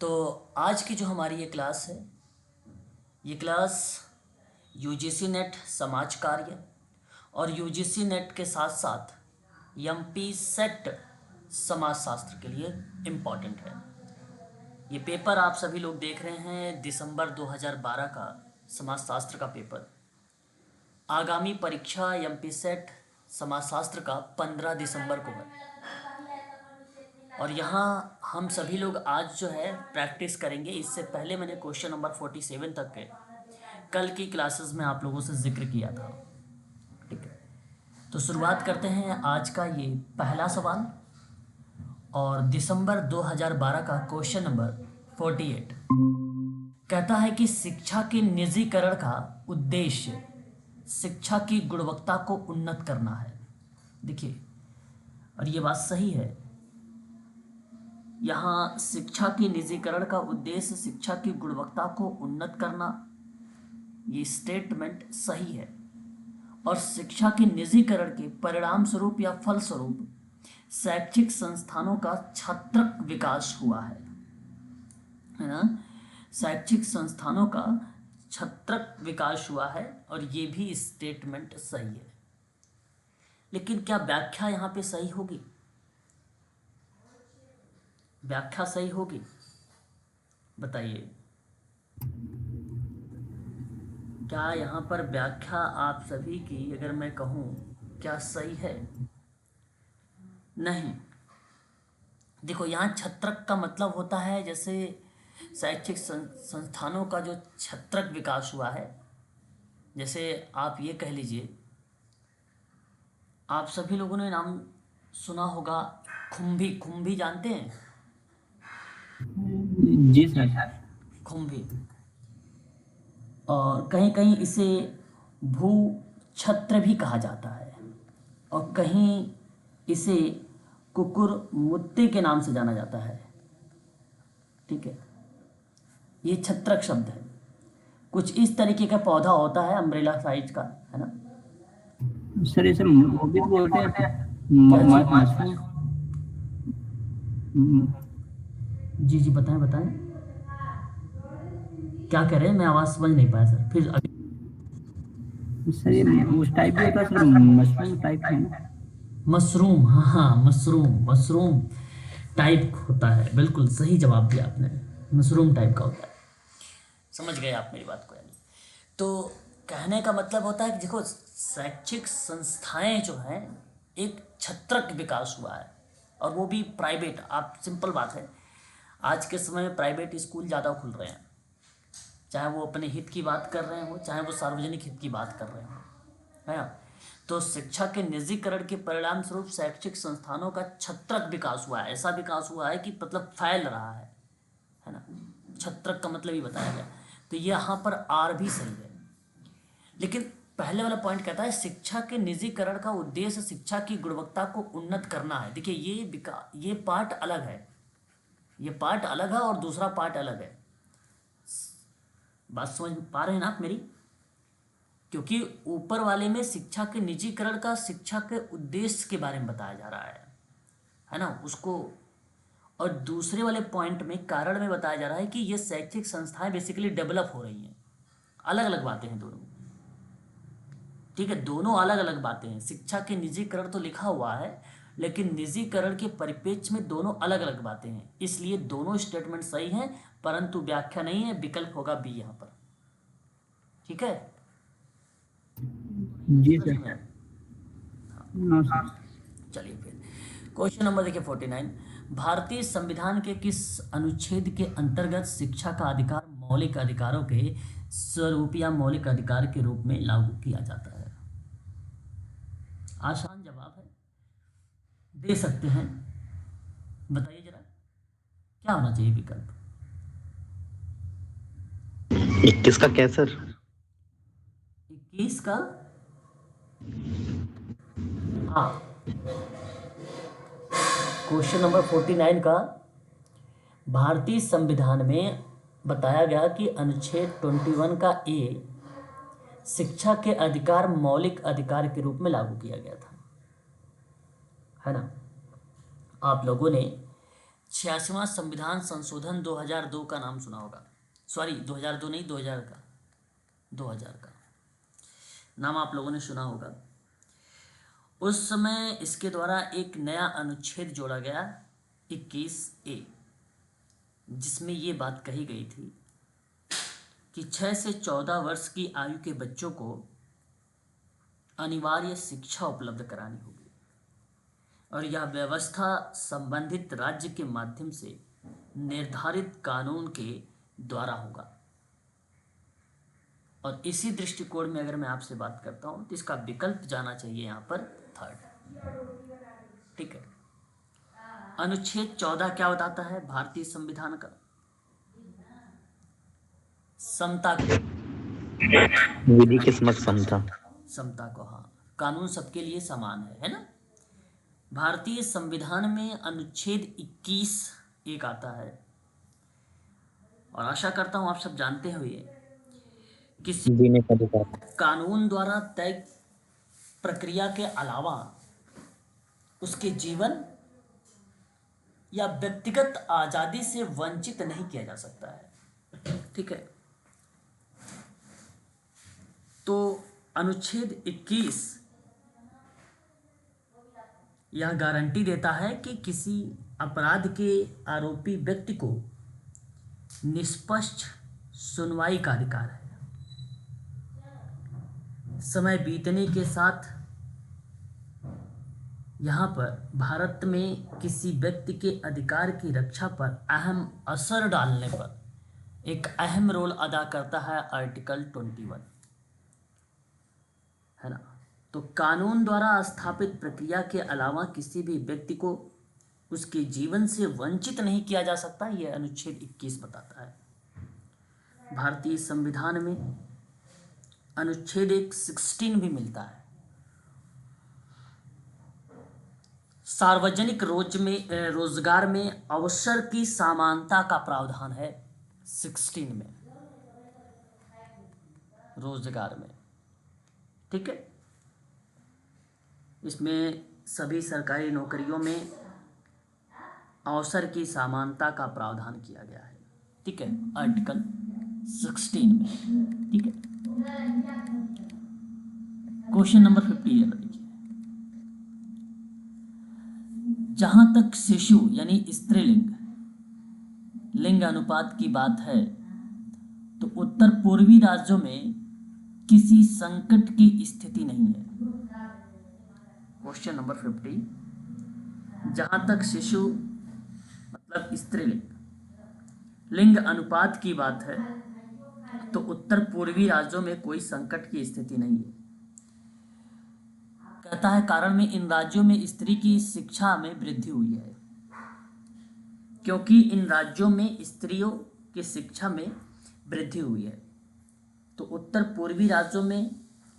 तो आज की जो हमारी ये क्लास है, ये क्लास यूजीसी नेट समाज कार्य और यूजीसी नेट के साथ साथ एमपी सेट समाज शास्त्र के लिए इम्पॉर्टेंट है। ये पेपर आप सभी लोग देख रहे हैं दिसंबर 2012 का समाज शास्त्र का पेपर। आगामी परीक्षा एमपी सेट समाज शास्त्र का 15 दिसंबर को है और यहाँ हम सभी लोग आज जो है प्रैक्टिस करेंगे। इससे पहले मैंने क्वेश्चन नंबर 47 तक के कल की क्लासेस में आप लोगों से जिक्र किया था। ठीक है, तो शुरुआत करते हैं आज का ये पहला सवाल और दिसंबर 2012 का क्वेश्चन नंबर 48 कहता है कि शिक्षा के निजीकरण का उद्देश्य शिक्षा की गुणवत्ता को उन्नत करना है। देखिए, और ये बात सही है, यहाँ शिक्षा के निजीकरण का उद्देश्य शिक्षा की गुणवत्ता को उन्नत करना, ये स्टेटमेंट सही है। और शिक्षा के निजीकरण के परिणाम स्वरूप या फल स्वरूप शैक्षिक संस्थानों का छात्रक विकास हुआ है ना। शैक्षिक संस्थानों का छात्रक विकास हुआ है और ये भी स्टेटमेंट सही है। लेकिन क्या व्याख्या यहाँ पे सही होगी? व्याख्या सही होगी? बताइए, क्या यहाँ पर व्याख्या आप सभी की अगर मैं कहूँ क्या सही है? नहीं। देखो, यहाँ छत्रक का मतलब होता है जैसे शैक्षिक संस्थानों का जो छत्रक विकास हुआ है। जैसे आप ये कह लीजिए, आप सभी लोगों ने नाम सुना होगा खुम्भी। खुम्भी जानते हैं? जी सर। खुम्भी। और कहीं कहीं इसे भू छत्र भी कहा जाता है और कहीं इसे कुकुर मुत्ते के नाम से जाना जाता है। ठीक है, ये छत्रक शब्द है। कुछ इस तरीके का पौधा होता है, अम्ब्रेला साइज का, है ना। सर इसे वो भी तो बोलते हैं क्या जी? मशरूम। जी जी, बताएं बताएं, क्या कह रहे हैं? मैं आवाज़ समझ नहीं पाया सर, फिर अभी। सर ये उस टाइप भी होता है सर, मशरूम टाइप है ना। मशरूम, हाँ हाँ, मशरूम। मशरूम टाइप होता है, बिल्कुल सही जवाब दिया आपने। मशरूम टाइप का होता है। समझ गए आप मेरी बात को? यानी तो कहने का मतलब होता है कि देखो, शैक्षिक संस्थाएं जो हैं, एक छत्रक विकास हुआ है और वो भी प्राइवेट। आप सिंपल बात है, आज के समय में प्राइवेट स्कूल ज़्यादा खुल रहे हैं, चाहे वो अपने हित की बात कर रहे हो, चाहे वो सार्वजनिक हित की बात कर रहे हो, है ना। तो शिक्षा के निजीकरण के परिणाम स्वरूप शैक्षिक संस्थानों का छत्रक विकास हुआ है। ऐसा विकास हुआ है कि मतलब फैल रहा है ना। छत्रक का मतलब ही बताया गया, तो ये यहाँ पर आर भी सही है। लेकिन पहले वाला पॉइंट कहता है शिक्षा के निजीकरण का उद्देश्य शिक्षा की गुणवत्ता को उन्नत करना है। देखिए, ये पार्ट अलग है, ये पार्ट अलग है और दूसरा पार्ट अलग है। बात समझ पा रहे हैं ना आप मेरी? क्योंकि ऊपर वाले में शिक्षा के निजीकरण का शिक्षा के उद्देश्य के बारे में बताया जा रहा है ना, उसको। और दूसरे वाले पॉइंट में कारण में बताया जा रहा है कि ये शैक्षिक संस्थाएं बेसिकली डेवलप हो रही हैं। अलग अलग बातें हैं दोनों। ठीक है, दोनों अलग अलग बातें हैं। शिक्षा के निजीकरण तो लिखा हुआ है, लेकिन निजीकरण के परिप्रेक्ष्य में दोनों अलग अलग बातें हैं। इसलिए दोनों स्टेटमेंट सही हैं, परंतु व्याख्या नहीं है। विकल्प होगा बी यहाँ पर। ठीक है, जी समझ सर। में? हाँ सर। चलिए फिर क्वेश्चन नंबर देखिए 49। भारतीय संविधान के किस अनुच्छेद के अंतर्गत शिक्षा का अधिकार मौलिक अधिकारों के स्वरूप या मौलिक अधिकार के रूप में लागू किया जाता है? आसान जवाब है, दे सकते हैं। बताइए जरा, क्या होना चाहिए विकल्प? 21 का क्या सर? 21 का, हाँ, क्वेश्चन नंबर 49 का भारतीय संविधान में बताया गया कि अनुच्छेद 21 का ए शिक्षा के अधिकार मौलिक अधिकार के रूप में लागू किया गया था, है ना। आप लोगों ने 86वां संविधान संशोधन 2002 का नाम सुना होगा। सॉरी 2002 नहीं, 2000 का नाम आप लोगों ने सुना होगा। उस समय इसके द्वारा एक नया अनुच्छेद जोड़ा गया 21A, जिसमें ये बात कही गई थी कि 6 से 14 वर्ष की आयु के बच्चों को अनिवार्य शिक्षा उपलब्ध करानी होगी और यह व्यवस्था संबंधित राज्य के माध्यम से निर्धारित कानून के द्वारा होगा। और इसी दृष्टिकोण में अगर मैं आपसे बात करता हूं तो इसका विकल्प जाना चाहिए यहाँ पर 3rd। ठीक है, अनुच्छेद 14 क्या बताता है भारतीय संविधान का? समता को, विधि के समक्ष समता। समता को, हाँ, कानून सबके लिए समान है ना। भारतीय संविधान में अनुच्छेद 21 एक आता है और आशा करता हूं आप सब जानते हुए किसी जीने का अधिकार। कानून द्वारा तय प्रक्रिया के अलावा उसके जीवन या व्यक्तिगत आजादी से वंचित नहीं किया जा सकता है। ठीक है, तो अनुच्छेद 21 यह गारंटी देता है कि किसी अपराध के आरोपी व्यक्ति को निष्पक्ष सुनवाई का अधिकार है। समय बीतने के साथ यहाँ पर भारत में किसी व्यक्ति के अधिकार की रक्षा पर अहम असर डालने पर एक अहम रोल अदा करता है आर्टिकल 21, है ना। तो कानून द्वारा स्थापित प्रक्रिया के अलावा किसी भी व्यक्ति को उसके जीवन से वंचित नहीं किया जा सकता, यह अनुच्छेद 21 बताता है। भारतीय संविधान में अनुच्छेद 16 भी मिलता है। सार्वजनिक रोजगार में अवसर की समानता का प्रावधान है 16 में, रोजगार में। ठीक है, इसमें सभी सरकारी नौकरियों में अवसर की समानता का प्रावधान किया गया है। ठीक है, आर्टिकल 16 में। ठीक है, क्वेश्चन नंबर 50 देखिए, जहां तक शिशु यानी स्त्रीलिंग लिंग अनुपात की बात है तो उत्तर पूर्वी राज्यों में किसी संकट की स्थिति नहीं है। क्वेश्चन नंबर 50, जहां तक शिशु मतलब स्त्रीलिंग लिंग अनुपात की बात है तो उत्तर पूर्वी राज्यों में कोई संकट की स्थिति नहीं है। कहता है कारण में इन राज्यों में स्त्री की शिक्षा में वृद्धि हुई है, क्योंकि इन राज्यों में स्त्रियों की शिक्षा में वृद्धि हुई है। तो उत्तर पूर्वी राज्यों में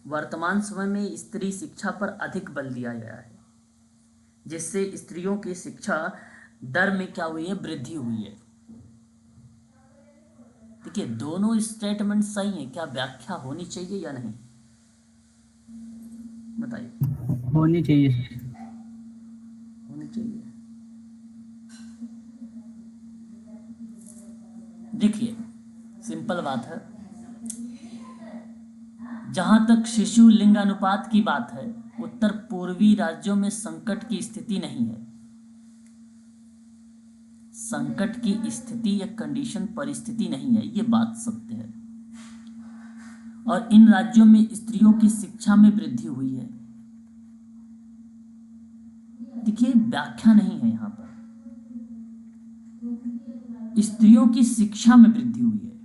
वर्तमान समय में स्त्री शिक्षा पर अधिक बल दिया गया है, जिससे स्त्रियों की शिक्षा दर में क्या हुई है, वृद्धि हुई है। देखिए, दोनों स्टेटमेंट सही हैं, क्या व्याख्या होनी चाहिए या नहीं, बताइए। होनी चाहिए। होनी चाहिए। देखिए, सिंपल बात है, जहां तक शिशु लिंग अनुपात की बात है उत्तर पूर्वी राज्यों में संकट की स्थिति नहीं है। संकट की स्थिति या कंडीशन परिस्थिति नहीं है, ये बात सत्य है। और इन राज्यों में स्त्रियों की शिक्षा में वृद्धि हुई है। देखिए, व्याख्या नहीं है यहां पर, स्त्रियों की शिक्षा में वृद्धि हुई है।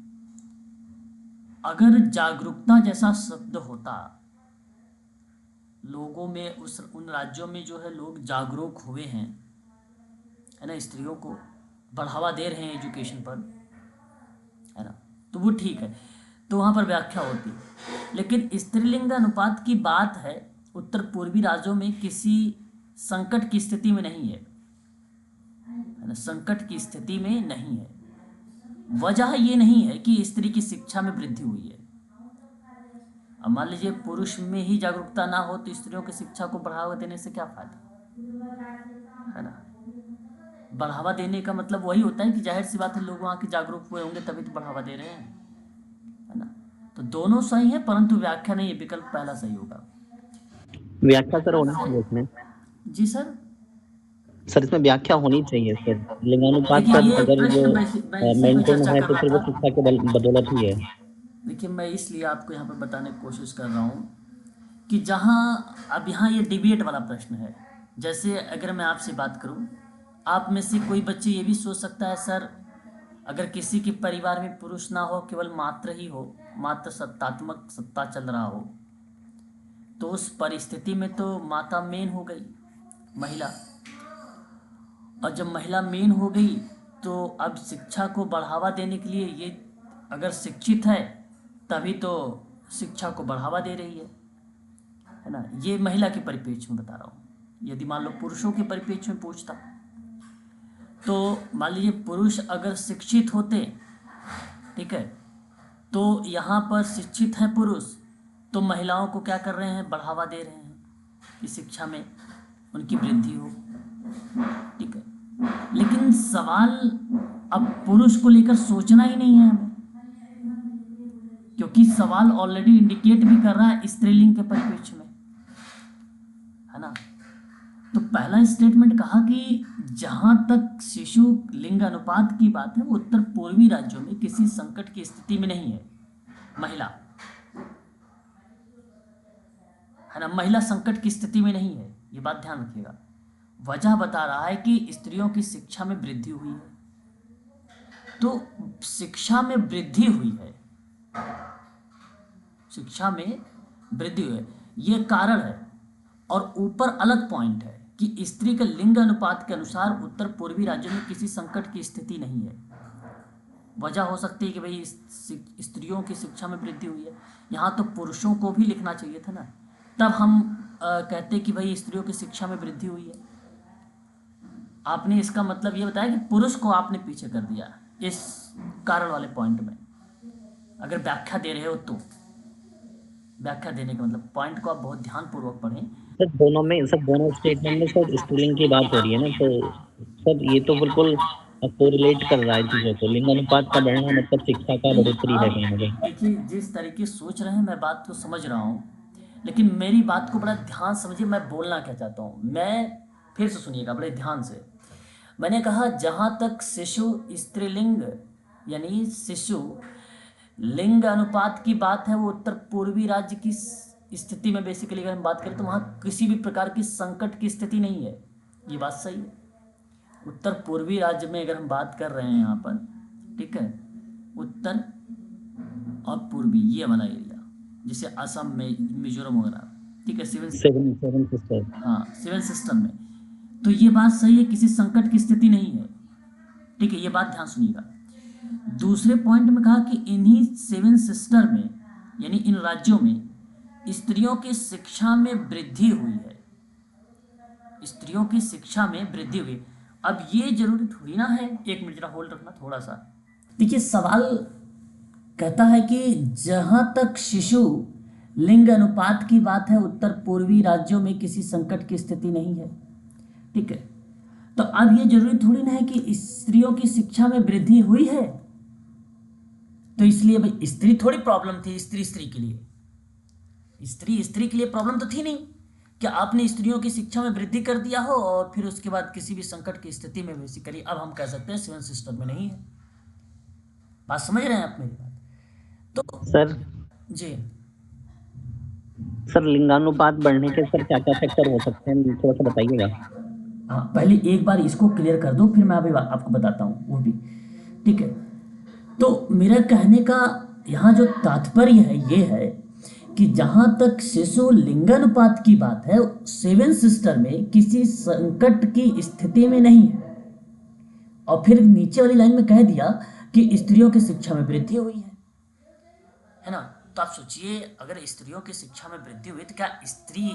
अगर जागरूकता जैसा शब्द होता, लोगों में उन राज्यों में जो है लोग जागरूक हुए हैं, है ना, स्त्रियों को बढ़ावा दे रहे हैं एजुकेशन पर, है ना, तो वो ठीक है, तो वहाँ पर व्याख्या होती है। लेकिन स्त्रीलिंग अनुपात की बात है उत्तर पूर्वी राज्यों में किसी संकट की स्थिति में नहीं है ना, संकट की स्थिति में नहीं है। वजह ये नहीं है कि स्त्री की शिक्षा में वृद्धि हुई है। अब मान लीजिए पुरुष में ही जागरूकता ना हो तो स्त्रियों की शिक्षा को बढ़ावा देने से क्या फायदा, है ना। बढ़ावा देने का मतलब वही होता है कि जाहिर सी बात है लोग वहाँ के जागरूक हुए होंगे तभी तो बढ़ावा दे रहे हैं, है ना। तो दोनों सही है, परंतु व्याख्या नहीं, ये विकल्प पहला सही होगा। व्याख्या सर होनी चाहिए इसमें। जी सर। सर इसमें व्याख्या होनी चाहिए सर। लिंगानुपात देखिए सर ये अगर वो प्रश्न मैं इसी पे मेंटेन चर्चा है कर तो रहा फिर वो था। शिक्षा के बदौलत ही है। देखिए मैं इसलिए आपको यहाँ पे बताने की कोशिश कर रहा हूँ कि जहाँ अब यहाँ ये डिबेट वाला प्रश्न है। जैसे अगर मैं आपसे बात करूँ, आप में से कोई बच्चे ये भी सोच सकता है सर, अगर किसी के परिवार में पुरुष ना हो, केवल मात्र ही हो, मात्र सत्तात्मक सत्ता चल रहा हो, तो उस परिस्थिति में तो माता मेन हो गई, महिला। और जब महिला मेन हो गई तो अब शिक्षा को बढ़ावा देने के लिए ये अगर शिक्षित है तभी तो शिक्षा को बढ़ावा दे रही है ना। ये महिला के परिप्रेक्ष्य में बता रहा हूँ। यदि मान लो पुरुषों के परिप्रेक्ष्य में पूछता, तो मान लीजिए पुरुष अगर शिक्षित होते, ठीक है, तो यहाँ पर शिक्षित हैं पुरुष, तो महिलाओं को क्या कर रहे हैं, बढ़ावा दे रहे हैं कि शिक्षा में उनकी वृद्धि हो, ठीक है। लेकिन सवाल अब पुरुष को लेकर सोचना ही नहीं है हमें, क्योंकि सवाल ऑलरेडी इंडिकेट भी कर रहा है स्त्रीलिंग के परिप्रेक्ष्य में, है ना। तो पहला स्टेटमेंट कहा कि जहां तक शिशु लिंग अनुपात की बात है वो उत्तर पूर्वी राज्यों में किसी संकट की स्थिति में नहीं है, महिला, है ना, महिला संकट की स्थिति में नहीं है, ये बात ध्यान रखिएगा। वजह बता रहा है कि स्त्रियों की शिक्षा में वृद्धि हुई है, तो शिक्षा में वृद्धि हुई है, शिक्षा में वृद्धि हुई है, ये कारण है। और ऊपर अलग पॉइंट है कि स्त्री के लिंग अनुपात के अनुसार उत्तर पूर्वी राज्यों में किसी संकट की स्थिति नहीं है। वजह हो सकती है कि भाई स्त्रियों की शिक्षा में वृद्धि हुई है, यहाँ तो पुरुषों को भी लिखना चाहिए था ना, तब हम कहते कि भाई स्त्रियों की शिक्षा में वृद्धि हुई है। आपने इसका मतलब ये बताया कि पुरुष को आपने पीछे कर दिया इस कारण वाले पॉइंट में। अगर व्याख्या दे रहे हो तो व्याख्या देने का मतलब पॉइंट को आप बहुत ध्यानपूर्वक पढ़ें। सर दोनों स्टेटमेंट में सर स्त्रीलिंग की बात हो रही है ना, तो सर ये तो बिल्कुल कोरिलेट कर रहा है चीजों को। लिंग अनुपात का बढ़ना मतलब शिक्षा का बढ़ोतरी है कहीं ना कहीं। देखिए जिस तरीके से सोच रहे हैं मैं बात को समझ रहा हूँ, लेकिन मेरी बात को बड़ा ध्यान समझिए, मैं बोलना क्या चाहता हूँ। मैं फिर से सुनिएगा बड़े ध्यान से। मैंने कहा जहाँ तक शिशु स्त्रीलिंग यानी शिशु लिंग अनुपात की बात है वो उत्तर पूर्वी राज्य की स्थिति में बेसिकली अगर हम बात करें तो वहाँ किसी भी प्रकार की संकट की स्थिति नहीं है, ये बात सही है। उत्तर पूर्वी राज्य में अगर हम बात कर रहे हैं यहाँ पर, ठीक है, उत्तर और पूर्वी ये वाला एरिया जैसे असम में, मिजोरम वगैरह, ठीक है, सेवन सिस्टर, हाँ सेवन सिस्टम में, तो ये बात सही है, किसी संकट की स्थिति नहीं है, ठीक है, ये बात ध्यान सुनिएगा। दूसरे पॉइंट में कहा कि इन्हीं सेवन सिस्टर में यानी इन राज्यों में स्त्रियों की शिक्षा में वृद्धि हुई है, स्त्रियों की शिक्षा में वृद्धि हुई। अब ये जरूरी थोड़ी ना है, एक मिनट जरा होल्ड रखना थोड़ा सा। देखिए सवाल कहता है कि जहां तक शिशु लिंग अनुपात की बात है उत्तर पूर्वी राज्यों में किसी संकट की स्थिति नहीं है, ठीक है। तो अब ये जरूरी थोड़ी ना है कि स्त्रियों की शिक्षा में वृद्धि हुई है, तो इसलिए भाई स्त्री थोड़ी प्रॉब्लम थी, स्त्री के लिए, स्त्री के लिए प्रॉब्लम तो थी नहीं कि आपने स्त्रियों की शिक्षा में वृद्धि कर दिया हो और फिर उसके बाद किसी भी संकट की स्थिति में बेसिकली अब हम कह सकते हैं सेवन सिस्टम में नहीं है। बात समझ रहे हैं आप मेरी बात? तो सर जी सर लिंगानुपात बढ़ने के सर क्या क्या फैक्टर हो सकते हैं, थोड़ा सा बताइएगा। हाँ पहले एक बार इसको क्लियर कर दो फिर मैं अभी आपको बताता हूँ वो भी, ठीक है। तो मेरा कहने का यहाँ जो तात्पर्य है ये है कि जहां तक शिशु लिंगानुपात की बात है सेवन सिस्टर में किसी संकट की स्थिति में नहीं है, और फिर नीचे वाली लाइन में कह दिया कि स्त्रियों की शिक्षा में वृद्धि हुई है ना। तो आप सोचिए अगर स्त्रियों की शिक्षा में वृद्धि हुई तो क्या स्त्री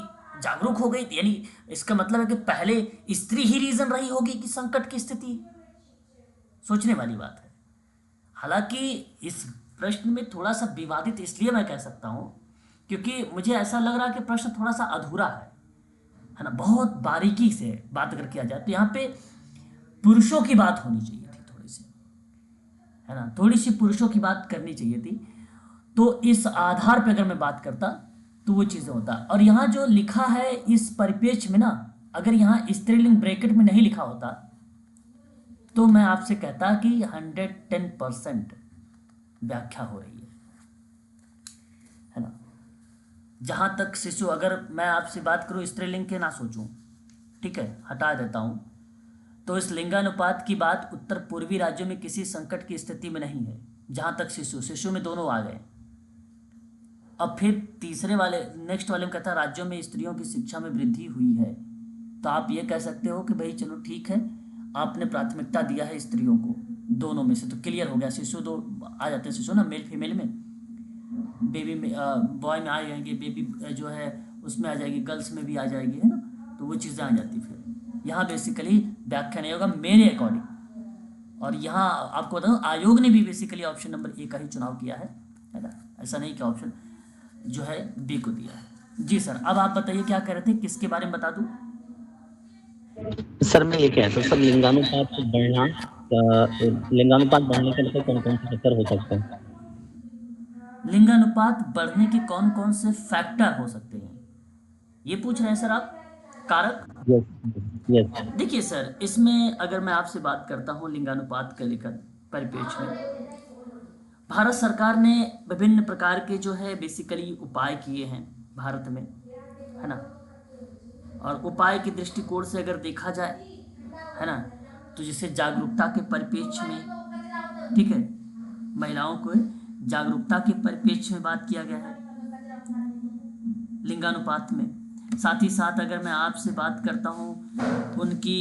जागरूक हो गई, यानी इसका मतलब है कि पहले स्त्री ही रीजन रही होगी कि संकट की स्थिति। सोचने वाली बात है। हालांकि इस प्रश्न में थोड़ा सा विवादित इसलिए मैं कह सकता हूं क्योंकि मुझे ऐसा लग रहा है कि प्रश्न थोड़ा सा अधूरा है ना। बहुत बारीकी से बात अगर किया जाए तो यहाँ पे पुरुषों की बात होनी चाहिए थी थोड़ी सी, है ना, थोड़ी सी पुरुषों की बात करनी चाहिए थी। तो इस आधार पे अगर मैं बात करता तो वो चीज़ें होता। और यहाँ जो लिखा है इस परिपेक्ष में ना, अगर यहाँ स्त्रीलिंग ब्रैकेट में नहीं लिखा होता तो मैं आपसे कहता कि 110% व्याख्या हो रही है ना। जहाँ तक शिशु, अगर मैं आपसे बात करूँ स्त्रीलिंग के ना सोचूं, ठीक है, हटा देता हूँ, तो इस लिंगानुपात की बात उत्तर पूर्वी राज्यों में किसी संकट की स्थिति में नहीं है। जहाँ तक शिशु में दोनों आ गए। अब फिर तीसरे वाले नेक्स्ट वाले में कहता है राज्यों में स्त्रियों की शिक्षा में वृद्धि हुई है। तो आप ये कह सकते हो कि भाई चलो ठीक है, आपने प्राथमिकता दिया है स्त्रियों को, दोनों में से तो क्लियर हो गया। शिशु दो आ जाते हैं, शिशु ना मेल फीमेल में, बेबी में बॉय में आ जाएंगे, बेबी जो है उसमें आ जाएगी, गर्ल्स में भी आ जाएगी, है ना। तो वो चीज़ें आ जाती फिर यहाँ बेसिकली व्याख्या नहीं होगा मेरे अकॉर्डिंग। और यहाँ आपको बताऊँ आयोग ने भी बेसिकली ऑप्शन नंबर ए का ही चुनाव किया है ना, ऐसा नहीं कि ऑप्शन जो है बी को दिया है। जी सर, अब आप बताइए क्या कह रहे थे, किसके बारे में बता दूं? सर मैं ये कह रहा था सर, लिंगानुपात बढ़ना, लिंगानुपात बढ़ने के लिए कौन कौन से फैक्टर हो सकते हैं? लिंगानुपात बढ़ने के कौन कौन से फैक्टर हो सकते हैं, ये पूछ रहे हैं सर आप, कारक? Yes yes. देखिए सर, इसमें अगर मैं आपसे बात करता हूँ लिंगानुपात के लेकर परिप्रेक्ष्य में, भारत सरकार ने विभिन्न प्रकार के जो है बेसिकली उपाय किए हैं भारत में, है ना। और उपाय के दृष्टिकोण से अगर देखा जाए, है ना, तो जैसे जागरूकता के परिप्रेक्ष्य में, ठीक है, महिलाओं को जागरूकता के परिप्रेक्ष्य में बात किया गया है लिंगानुपात में। साथ ही साथ अगर मैं आपसे बात करता हूँ उनकी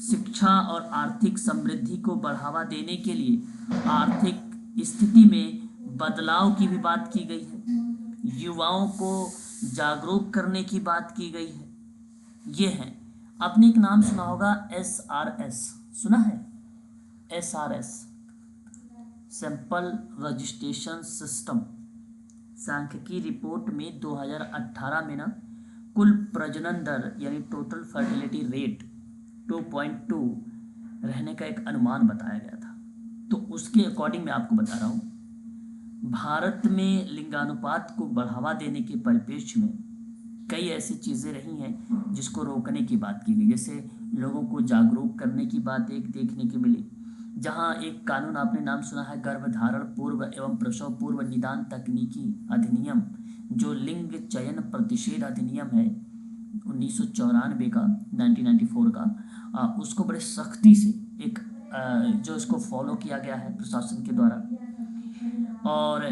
शिक्षा और आर्थिक समृद्धि को बढ़ावा देने के लिए आर्थिक स्थिति में बदलाव की भी बात की गई है, युवाओं को जागरूक करने की बात की गई है। ये है, आपने एक नाम सुना होगा SRS, सुना है? SRS sample registration system. सांख्यिकी रिपोर्ट में 2018 में ना कुल प्रजनन दर यानी टोटल फर्टिलिटी रेट 2.2 रहने का एक अनुमान बताया गया था। तो उसके अकॉर्डिंग मैं आपको बता रहा हूँ, भारत में लिंगानुपात को बढ़ावा देने के परिप्रेक्ष्य में कई ऐसी चीज़ें रही हैं जिसको रोकने की बात की गई। जैसे लोगों को जागरूक करने की बात एक देखने की मिली, जहाँ एक कानून आपने नाम सुना है, गर्भधारण पूर्व एवं प्रसव पूर्व निदान तकनीकी अधिनियम, जो लिंग चयन प्रतिषेध अधिनियम है 1994 का, 1994 का, उसको बड़े सख्ती से एक जो इसको फॉलो किया गया है प्रशासन के द्वारा। और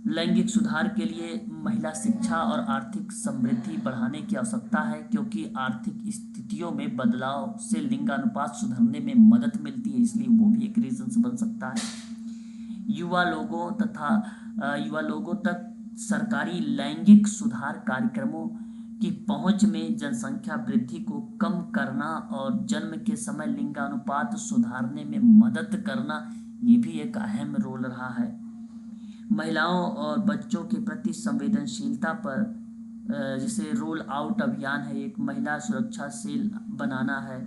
लैंगिक सुधार के लिए महिला शिक्षा और आर्थिक समृद्धि बढ़ाने की आवश्यकता है, क्योंकि आर्थिक स्थितियों में बदलाव से लिंगानुपात सुधरने में मदद मिलती है, इसलिए वो भी एक रीजन बन सकता है। युवा लोगों तक सरकारी लैंगिक सुधार कार्यक्रमों की पहुंच में जनसंख्या वृद्धि को कम करना और जन्म के समय लिंगानुपात सुधारने में मदद करना, ये भी एक अहम रोल रहा है। महिलाओं और बच्चों के प्रति संवेदनशीलता पर जैसे रोल आउट अभियान है, एक महिला सुरक्षा सेल बनाना है,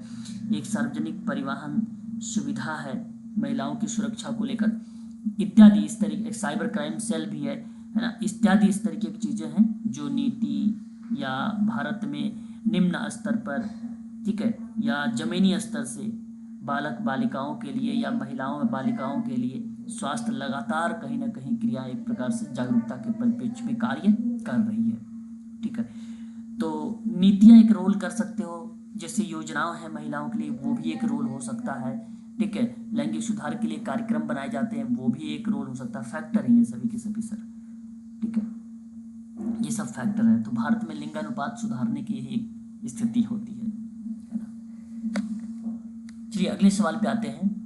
एक सार्वजनिक परिवहन सुविधा है महिलाओं की सुरक्षा को लेकर, इत्यादि। इस तरीके एक साइबर क्राइम सेल भी है ना, इत्यादि इस तरीके की चीज़ें हैं जो नीति या भारत में निम्न स्तर पर, ठीक है, या जमीनी स्तर से बालक बालिकाओं के लिए या महिलाओं और बालिकाओं के लिए स्वास्थ्य लगातार कहीं ना कहीं क्रिया एक प्रकार से जागरूकता के परिप्रेक्ष्य में कार्य कर रही है, ठीक है। तो नीतियाँ एक रोल कर सकते हो, जैसे योजनाओं हैं महिलाओं के लिए, वो भी एक रोल हो सकता है, ठीक है। लैंगिक सुधार के लिए कार्यक्रम बनाए जाते हैं, वो भी एक रोल हो सकता है। फैक्टर है ये सभी के सभी सर, ठीक है, ये सब फैक्टर है। तो भारत में लिंगानुपात सुधारने की यही स्थिति होती है ना। चलिए अगले सवाल पे आते हैं।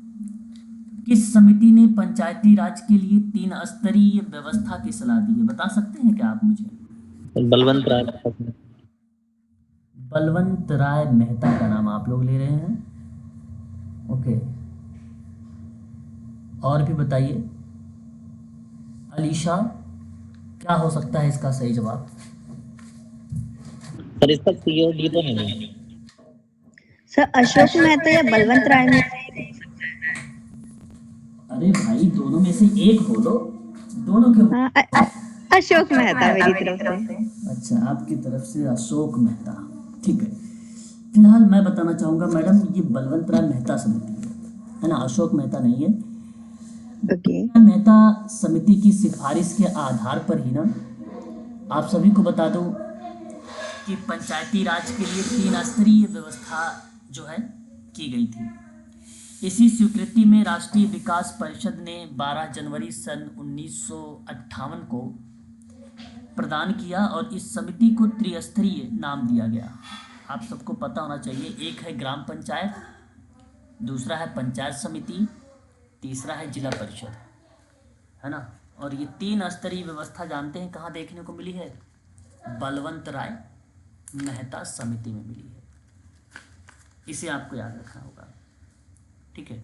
किस समिति ने पंचायती राज के लिए 3 स्तरीय व्यवस्था की सलाह दी है, बता सकते हैं क्या आप मुझे? बलवंत राय। बलवंत राय मेहता का नाम आप लोग ले रहे हैं, ओके। और भी बताइए अलीशा, क्या हो सकता है इसका सही जवाब? सर इसका सी और डी तो है नहीं। सर अशोक मेहता या बलवंत राय में से अरे भाई दोनों में से एक बोलो, दोनों क्यों? हाँ, अशोक मेहता मेरी तरफ से। अच्छा, आपकी तरफ से अशोक मेहता, ठीक है। फिलहाल मैं बताना चाहूँगा मैडम, ये बलवंत राय मेहता समिति है ना, अशोक मेहता नहीं है। ओके। मेहता समिति की सिफारिश के आधार पर ही ना, आप सभी को बता दूं कि पंचायती राज के लिए 3 स्तरीय व्यवस्था जो है की गई थी। इसी स्वीकृति में राष्ट्रीय विकास परिषद ने 12 जनवरी सन 1958 को प्रदान किया और इस समिति को त्रिस्तरीय नाम दिया गया। आप सबको पता होना चाहिए, एक है ग्राम पंचायत, दूसरा है पंचायत समिति, तीसरा है जिला परिषद, है ना। और ये 3 स्तरीय व्यवस्था जानते हैं कहाँ देखने को मिली है? बलवंत राय मेहता समिति में मिली है। इसे आपको याद रखना होगा, ठीक है।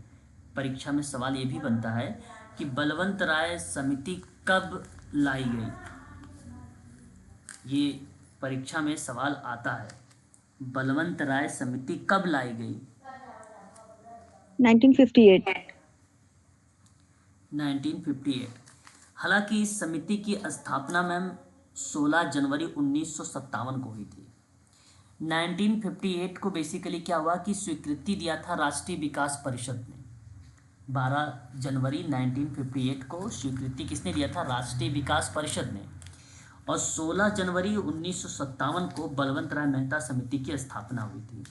परीक्षा में सवाल ये भी बनता है कि बलवंत राय समिति कब लाई गई, ये परीक्षा में सवाल आता है। बलवंत राय समिति कब लाई गई? 1958। 1958। हालांकि इस समिति की स्थापना मैम 16 जनवरी 1957 को हुई थी। 1958 को बेसिकली क्या हुआ कि स्वीकृति दिया था राष्ट्रीय विकास परिषद ने। 12 जनवरी 1958 को स्वीकृति किसने दिया था? राष्ट्रीय विकास परिषद ने। और 16 जनवरी 1957 को बलवंत राय मेहता समिति की स्थापना हुई थी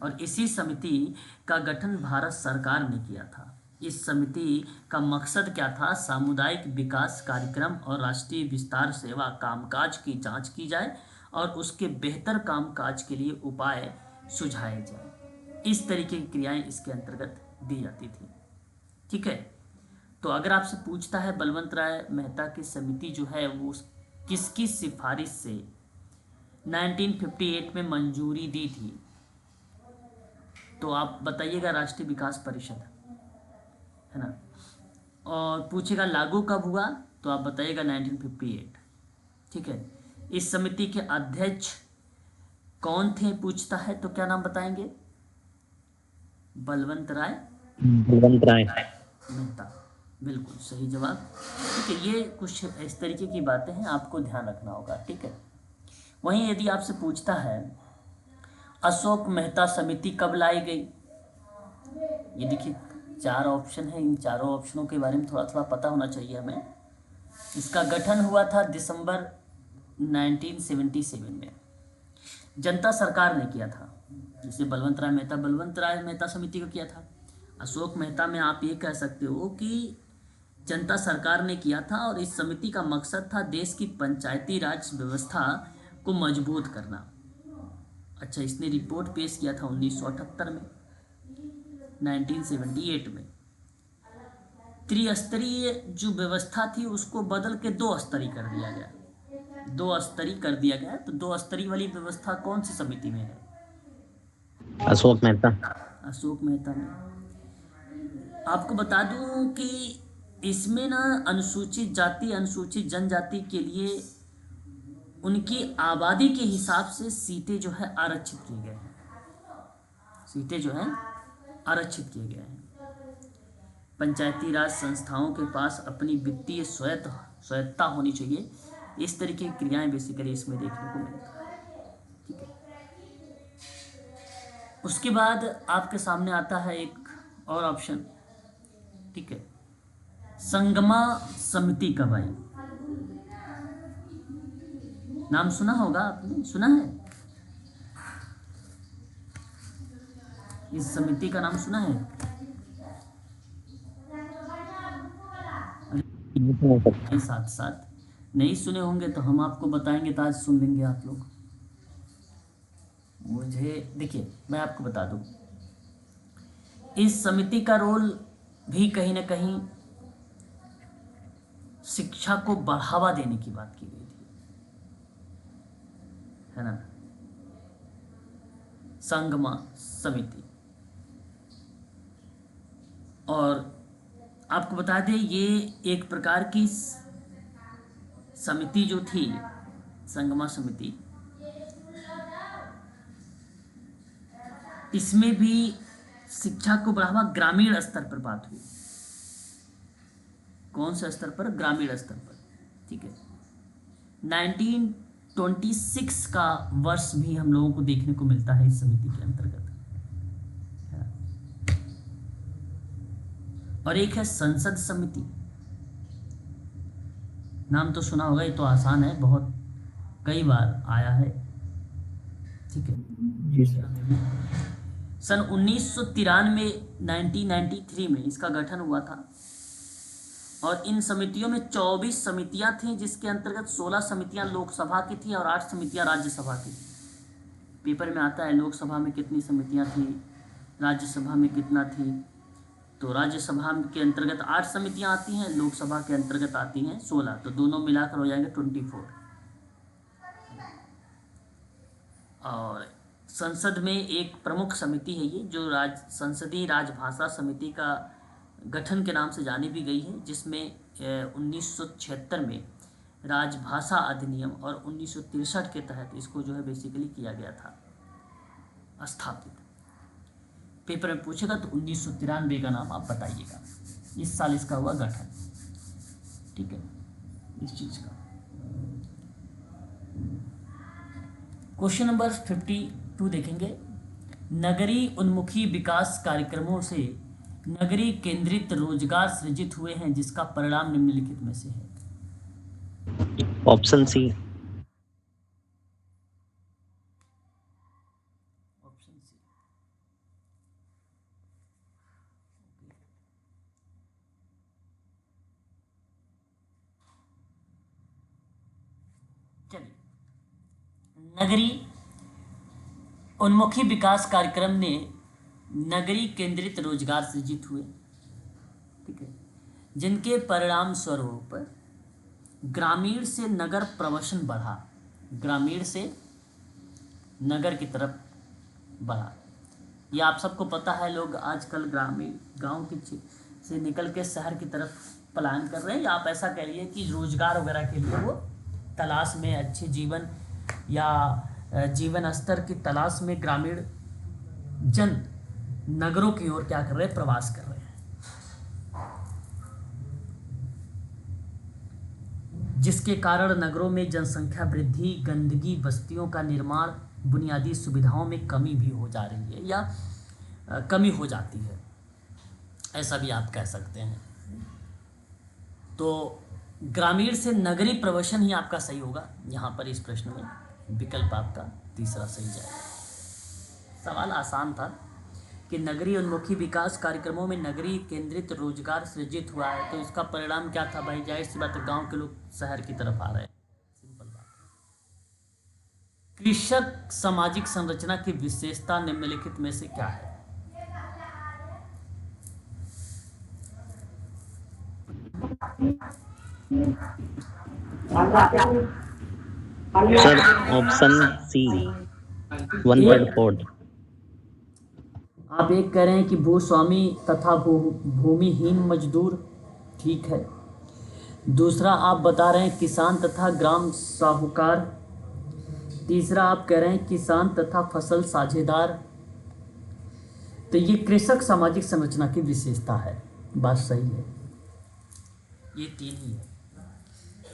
और इसी समिति का गठन भारत सरकार ने किया था। इस समिति का मकसद क्या था? सामुदायिक विकास कार्यक्रम और राष्ट्रीय विस्तार सेवा कामकाज की जांच की जाए और उसके बेहतर कामकाज के लिए उपाय सुझाए जाए। इस तरीके की क्रियाएं इसके अंतर्गत दी जाती थी, ठीक है। तो अगर आपसे पूछता है बलवंत राय मेहता की समिति जो है वो किसकी सिफारिश से 1958 में मंजूरी दी थी, तो आप बताइएगा राष्ट्रीय विकास परिषद, है ना। और पूछेगा लागू कब हुआ, तो आप बताइएगा 1958, ठीक है। इस समिति के अध्यक्ष कौन थे पूछता है तो क्या नाम बताएंगे? बलवंत राय मेहता, बिल्कुल सही जवाब, ठीक है। ये कुछ इस तरीके की बातें हैं, आपको ध्यान रखना होगा, ठीक है। वहीं यदि आपसे पूछता है अशोक मेहता समिति कब लाई गई, ये देखिए 4 ऑप्शन है, इन चारों ऑप्शनों के बारे में थोड़ा थोड़ा पता होना चाहिए हमें। इसका गठन हुआ था दिसंबर 1977 में, जनता सरकार ने किया था। जैसे बलवंत राय मेहता समिति को किया था, अशोक मेहता में आप ये कह सकते हो कि जनता सरकार ने किया था और इस समिति का मकसद था देश की पंचायती राज व्यवस्था को मजबूत करना। अच्छा, इसने रिपोर्ट पेश किया था 1978 में, 1978 में। त्रिस्तरीय जो व्यवस्था थी उसको बदल के 2 स्तरीय कर दिया गया, 2 स्तरीय कर दिया गया। तो 2 स्तरीय वाली व्यवस्था कौन सी समिति में है? अशोक मेहता में। आपको बता दूं कि इसमें ना अनुसूचित जाति अनुसूचित जनजाति के लिए उनकी आबादी के हिसाब से सीटें जो है आरक्षित किए गए हैं, पंचायती राज संस्थाओं के पास अपनी वित्तीय स्वायत्ता होनी चाहिए। इस तरीके की क्रियाएं बेसिकली इसमें देखने को मिलती है, ठीक है। उसके बाद आपके सामने आता है एक और ऑप्शन, ठीक है, संगमा समिति कब आई? नाम सुना होगा आपने, सुना है? इस समिति का नाम सुना है? साथ साथ नहीं सुने होंगे तो हम आपको बताएंगे, तो आज सुन लेंगे आप लोग। मुझे देखिए, मैं आपको बता दूं, इस समिति का रोल भी कहीं ना कहीं शिक्षा को बढ़ावा देने की बात की गई थी, है ना। संगमा समिति, और आपको बता दें ये एक प्रकार की समिति जो थी, संगमा समिति, इसमें भी शिक्षा को बढ़ावा ग्रामीण स्तर पर बात हुई। कौन से स्तर पर? ग्रामीण स्तर पर। ठीक है। 1926 का वर्ष भी हम लोगों को देखने को मिलता है इस समिति के अंतर्गत। और एक है संसद समिति, नाम तो सुना होगा, ये तो आसान है, बहुत कई बार आया है। ठीक है। जी सर। सन 1993 1993 में इसका गठन हुआ था और इन समितियों में 24 समितियां थीं, जिसके अंतर्गत 16 समितियां लोकसभा की थी और 8 समितियां राज्यसभा की थी। पेपर में आता है लोकसभा में कितनी समितियां थी, राज्यसभा में कितना थी। तो राज्यसभा के अंतर्गत 8 समितियां आती हैं, लोकसभा के अंतर्गत आती हैं 16, तो दोनों मिलाकर हो जाएंगे 24। और संसद में एक प्रमुख समिति है ये, जो संसदीय राजभाषा समिति का गठन के नाम से जानी भी गई है, जिसमें 1976 में राजभाषा अधिनियम और 1963 के तहत इसको जो है बेसिकली किया गया था स्थापित। पेपर में पूछेगा तो 1993 का नाम आप बताइएगा, इस साल इसका हुआ गठन। ठीक है, इस चीज का। क्वेश्चन नंबर 52 देखेंगे। नगरीय उन्मुखी विकास कार्यक्रमों से नगरीय केंद्रित रोजगार सृजित हुए हैं, जिसका परिणाम निम्नलिखित में से है। Option C. Option C. चलिए, नगरीय उन्मुखी विकास कार्यक्रम ने नगरीय केंद्रित रोजगार सृजित हुए। ठीक है, जिनके परिणाम स्वरूप ग्रामीण से नगर प्रवसन बढ़ा, ग्रामीण से नगर की तरफ बढ़ा। ये आप सबको पता है, लोग आजकल ग्रामीण गांव की से निकल के शहर की तरफ पलायन कर रहे हैं, या आप ऐसा कह लीजिए कि रोजगार वगैरह के लिए वो तलाश में, अच्छे जीवन या जीवन स्तर की तलाश में ग्रामीण जन नगरों की ओर क्या कर रहे हैं? प्रवास कर रहे हैं। जिसके कारण नगरों में जनसंख्या वृद्धि, गंदगी, बस्तियों का निर्माण, बुनियादी सुविधाओं में कमी भी हो जा रही है या कमी हो जाती है, ऐसा भी आप कह सकते हैं। तो ग्रामीण से नगरीय प्रवसन ही आपका सही होगा यहाँ पर इस प्रश्न में। विकल्प आपका तीसरा सही जाएगा। सवाल आसान था कि नगरीय उन्मुखी विकास कार्यक्रमों में नगरीय केंद्रित रोजगार सृजित हुआ है, तो इसका परिणाम क्या था भाई? जाहिर सी बात है, गांव के लोग शहर की तरफ आ रहे हैं, सिंपल बात है। कृषक सामाजिक संरचना की विशेषता निम्नलिखित में से क्या है? Sir option C, 1/4। आप एक कह रहे हैं कि भूस्वामी तथा भूमिहीन मजदूर, ठीक है। दूसरा आप बता रहे हैं किसान तथा ग्राम साहूकार। तीसरा आप कह रहे हैं किसान तथा फसल साझेदार। तो ये कृषक सामाजिक संरचना की विशेषता है, बात सही है, ये 3 ही है।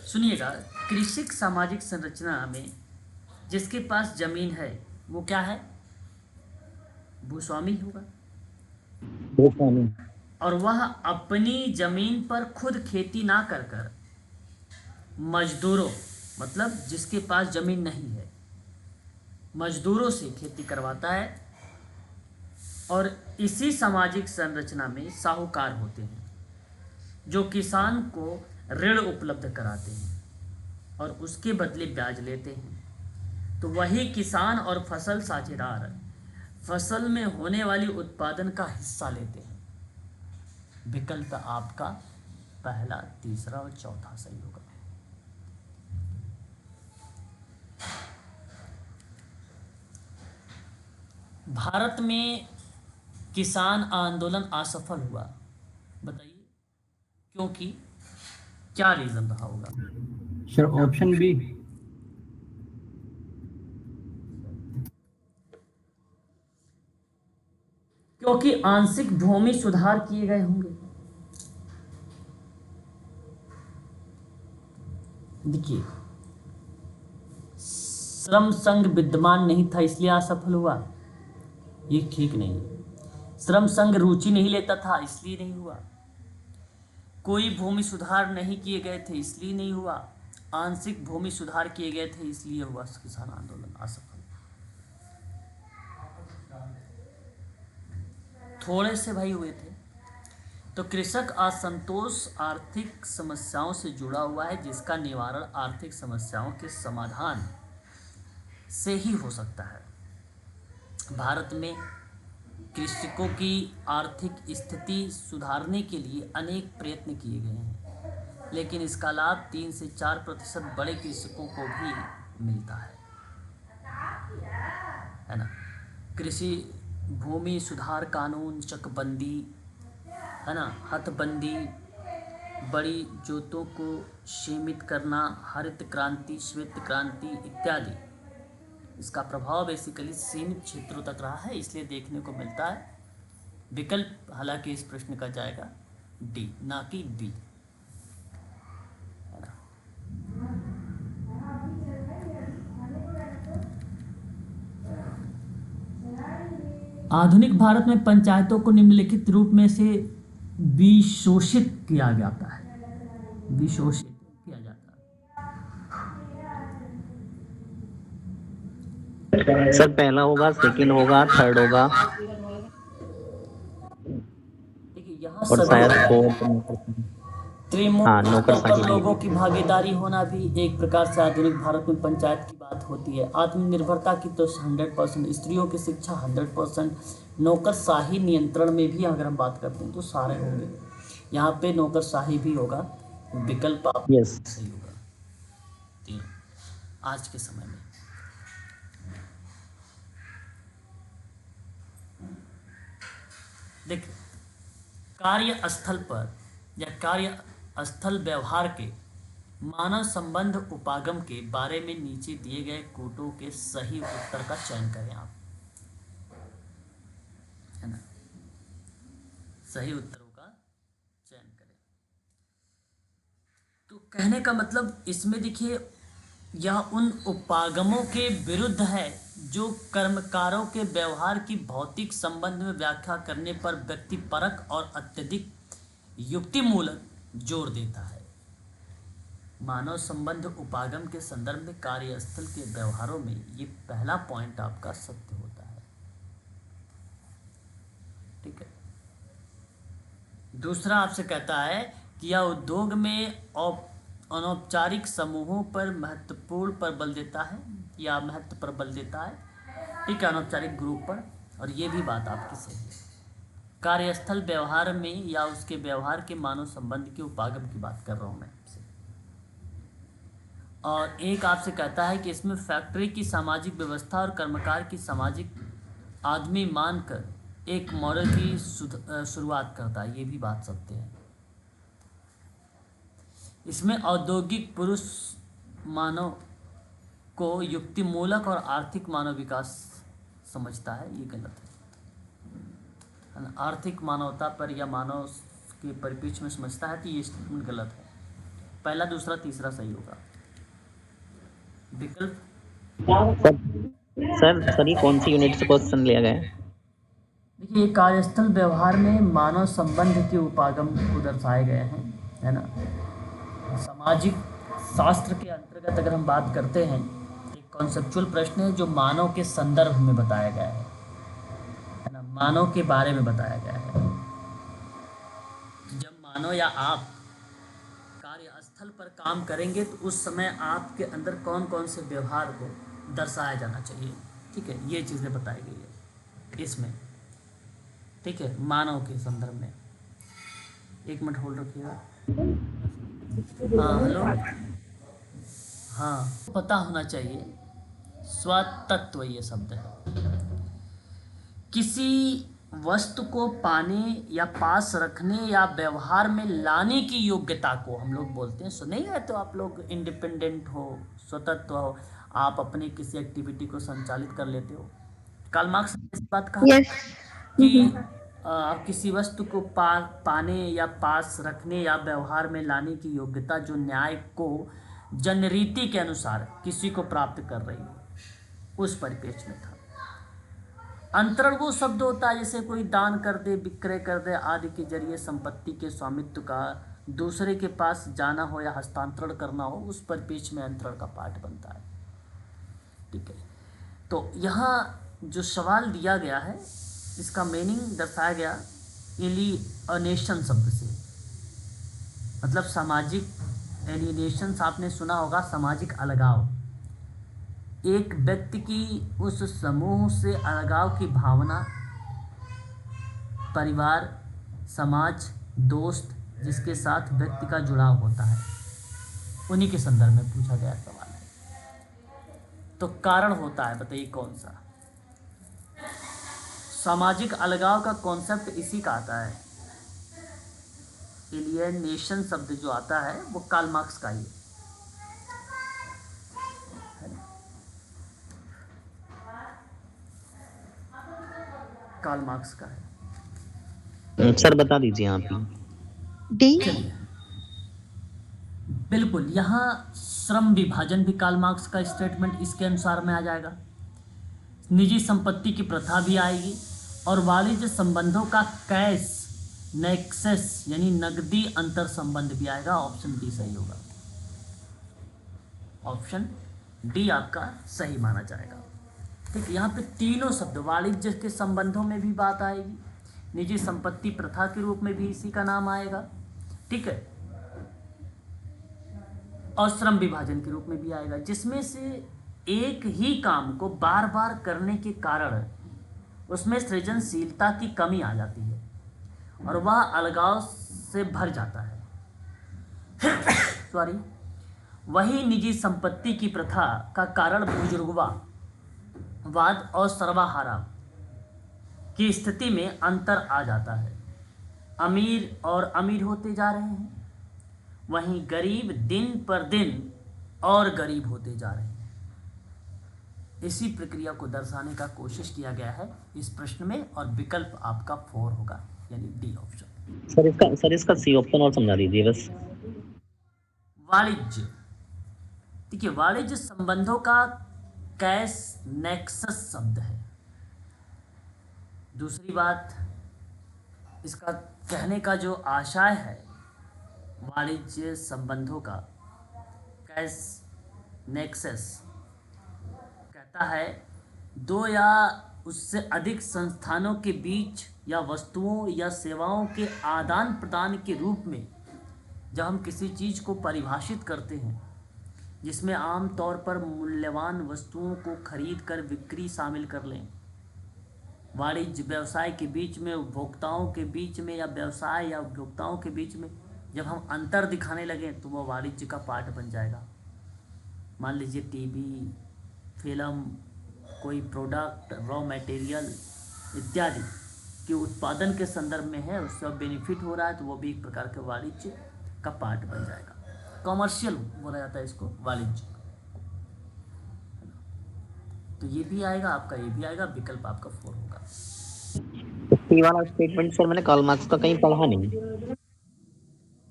सुनिएगा, कृषक सामाजिक संरचना में जिसके पास जमीन है वो क्या है? भूस्वामी होगा, भूस्वामी। और वह अपनी जमीन पर खुद खेती ना कर कर मजदूरों, मतलब जिसके पास जमीन नहीं है, मजदूरों से खेती करवाता है। और इसी सामाजिक संरचना में साहूकार होते हैं, जो किसान को ऋण उपलब्ध कराते हैं और उसके बदले ब्याज लेते हैं। तो वही किसान और फसल साझेदार फसल में होने वाली उत्पादन का हिस्सा लेते हैं। विकल्प आपका पहला, तीसरा और चौथा सही होगा। भारत में किसान आंदोलन असफल हुआ, बताइए क्योंकि क्या रीजन रहा होगा? Sir option B. क्योंकि आंशिक भूमि सुधार किए गए होंगे। देखिए, श्रम संघ विद्यमान नहीं था इसलिए असफल हुआ, ये ठीक नहीं है। श्रम संघ रुचि नहीं लेता था इसलिए नहीं हुआ। कोई भूमि सुधार नहीं किए गए थे इसलिए नहीं हुआ। आंशिक भूमि सुधार किए गए थे इसलिए हुआ किसान आंदोलन असफल। थोड़े से भाई हुए थे। तो कृषक असंतोष आर्थिक समस्याओं से जुड़ा हुआ है, जिसका निवारण आर्थिक समस्याओं के समाधान से ही हो सकता है। भारत में कृषकों की आर्थिक स्थिति सुधारने के लिए अनेक प्रयत्न किए गए हैं, लेकिन इसका लाभ 3 से 4% बड़े कृषकों को भी मिलता है ना। कृषि भूमि सुधार कानून, चकबंदी, है ना, हथबंदी, बड़ी जोतों को सीमित करना, हरित क्रांति, श्वेत क्रांति इत्यादि, इसका प्रभाव बेसिकली सीमित क्षेत्रों तक रहा है, इसलिए देखने को मिलता है। विकल्प हालांकि इस प्रश्न का जाएगा डी, ना कि बी, है ना। आधुनिक भारत में पंचायतों को निम्नलिखित रूप में से विशोषित किया जाता है। विशोषित किया जाता है। सर पहला होगा, सेकंड होगा, थर्ड होगा देखिए यहाँ और शायद सभी फोर्थ। त्रिमूर्त हाँ, नौकरशाही भी। लोगों की भागीदारी होना भी एक प्रकार से आधुनिक भारत में पंचायत की बात होती है। आत्मनिर्भरता की तो 100%, स्त्रियों की शिक्षा 100%, नौकरशाही नियंत्रण में भी अगर हम बात करते हैं तो सारे होंगे। यहाँ पे नौकरशाही भी होगा, विकल्प आप यस। सही होगा तीन आज के समय में। देखिए, कार्यस्थल पर या कार्यस्थल व्यवहार के मानव संबंध उपागम के बारे में नीचे दिए गए कोटों के सही उत्तर का चयन करें आप, है ना। सही उत्तरों का चयन करें। तो कहने का मतलब इसमें देखिए, यह उन उपागमों के विरुद्ध है जो कर्मकारों के व्यवहार की भौतिक संबंध में व्याख्या करने पर व्यक्तिपरक और अत्यधिक युक्तिमूलक जोर देता है। मानव संबंध उपागम के संदर्भ में कार्यस्थल के व्यवहारों में ये पहला पॉइंट आपका सत्य होता है, ठीक है। दूसरा आपसे कहता है कि यह उद्योग में अनौपचारिक समूहों पर महत्वपूर्ण पर बल देता है या महत्व पर बल देता है, ठीक है, अनौपचारिक ग्रुप पर। और ये भी बात आपकी सही है। कार्यस्थल व्यवहार में या उसके व्यवहार के मानव संबंध के उपागम की बात कर रहा हूँ मैं आपसे। और एक आपसे कहता है कि इसमें फैक्ट्री की सामाजिक व्यवस्था और कर्मकार की सामाजिक आदमी मानकर एक मॉडल की शुरुआत करता है, ये भी बात सत्य है। इसमें औद्योगिक पुरुष मानव को युक्तिमूलक और आर्थिक मानव विकास समझता है, ये गलत है ना। आर्थिक मानवता पर या मानव के परिप्रेक्ष्य में समझता है तो ये स्टेटमेंट गलत है। पहला, दूसरा, तीसरा सही होगा। विकल्प सर ये कौन सी यूनिट से क्वेश्चन लिया गया है? देखिए, कार्यस्थल व्यवहार में मानव संबंध के उपागम को दर्शाए गए हैं, है ना। सामाजिक शास्त्र के अंतर्गत अगर हम बात करते हैं, एक कॉन्सेप्चुअल प्रश्न है जो मानव के संदर्भ में बताया गया है ना, मानव के बारे में बताया गया है। जब मानव या आप कार्यस्थल पर काम करेंगे तो उस समय आपके अंदर कौन कौन से व्यवहार को दर्शाया जाना चाहिए, ठीक है, ये चीज़ें बताई गई है इसमें, ठीक है, मानव के संदर्भ में। एक मिनट होल्ड रखिएगा। हाँ, हेलो। हाँ, पता होना चाहिए, स्वतत्व ये शब्द है। किसी वस्तु को पाने या पास रखने या व्यवहार में लाने की योग्यता को हम लोग बोलते हैं। सुने ही है तो आप लोग, इंडिपेंडेंट हो, स्वतंत्र हो, आप अपनी किसी एक्टिविटी को संचालित कर लेते हो। कार्ल मार्क्स ने इस बात कहा यस। कि किसी वस्तु को पाने या पास रखने या व्यवहार में लाने की योग्यता जो न्याय को जनरीति के अनुसार किसी को प्राप्त कर रही हो, उस परिपेक्ष में था। अंतरण वो शब्द होता है जैसे कोई दान कर दे, विक्रय कर दे आदि के जरिए संपत्ति के स्वामित्व का दूसरे के पास जाना हो या हस्तांतरण करना हो, उस परिपेक्ष में अंतरण का पाठ बनता है। ठीक है, तो यहाँ जो सवाल दिया गया है इसका मीनिंग दर्शाया गया एलियनेशन शब्द से, मतलब सामाजिक एलियनेशन। आपने सुना होगा सामाजिक अलगाव, एक व्यक्ति की उस समूह से अलगाव की भावना, परिवार, समाज, दोस्त जिसके साथ व्यक्ति का जुड़ाव होता है, उन्हीं के संदर्भ में पूछा गया सवाल है। तो कारण होता है, बताइए कौन सा? सामाजिक अलगाव का कॉन्सेप्ट इसी का आता है। एलियनेशन शब्द जो आता है वो कार्ल मार्क्स का ही है। कार्ल मार्क्स का है। सर बता दीजिए आप ही। डी। बिल्कुल, यहाँ श्रम विभाजन भी कार्ल मार्क्स का स्टेटमेंट इसके अनुसार में आ जाएगा। निजी संपत्ति की प्रथा भी आएगी और वाणिज्य संबंधों का कैश नेक्सस यानी नकदी अंतर संबंध भी आएगा। ऑप्शन डी सही होगा। ऑप्शन डी आपका सही माना जाएगा। ठीक, यहाँ पे तीनों शब्द, वाणिज्य के संबंधों में भी बात आएगी, निजी संपत्ति प्रथा के रूप में भी इसी का नाम आएगा। ठीक है, और श्रम विभाजन के रूप में भी आएगा, जिसमें से एक ही काम को बार बार करने के कारण उसमें सृजनशीलता की कमी आ जाती है और वह अलगाव से भर जाता है। सॉरी, वही निजी संपत्ति की प्रथा का कारण बुजुर्गवाद और सर्वहारा की स्थिति में अंतर आ जाता है। अमीर और अमीर होते जा रहे हैं, वहीं गरीब दिन पर दिन और गरीब होते जा रहे हैं। इसी प्रक्रिया को दर्शाने का कोशिश किया गया है इस प्रश्न में, और विकल्प आपका 4 होगा, यानी डी ऑप्शन। सर इसका सी ऑप्शन और समझा दीजिए बस। वाणिज्य, देखिए वाणिज्य संबंधों का कैश नेक्सस शब्द है। दूसरी बात, इसका कहने का जो आशय है, वाणिज्य संबंधों का कैश नेक्सस कहता है दो या उससे अधिक संस्थानों के बीच या वस्तुओं या सेवाओं के आदान प्रदान के रूप में जब हम किसी चीज़ को परिभाषित करते हैं, जिसमें आम तौर पर मूल्यवान वस्तुओं को खरीद कर बिक्री शामिल कर लें। वाणिज्य व्यवसाय के बीच में, उपभोक्ताओं के बीच में, या व्यवसाय या उपभोक्ताओं के बीच में जब हम अंतर दिखाने लगें तो वह वाणिज्य का पार्ट बन जाएगा। मान लीजिए टीवी, फिल्म, कोई प्रोडक्ट, रॉ मटेरियल इत्यादि के उत्पादन के संदर्भ में है, उससे बेनिफिट हो रहा है, तो वो भी एक प्रकार के वाणिज्य का पार्ट बन जाएगा। कॉमर्शियल बोला जाता है इसको, वाणिज्य। तो ये भी आएगा आपका, ये भी आएगा, विकल्प आपका 4 होगा। सी वाला स्टेटमेंट सर मैंने कार्ल मार्क्स का कहीं पढ़ा नहीं।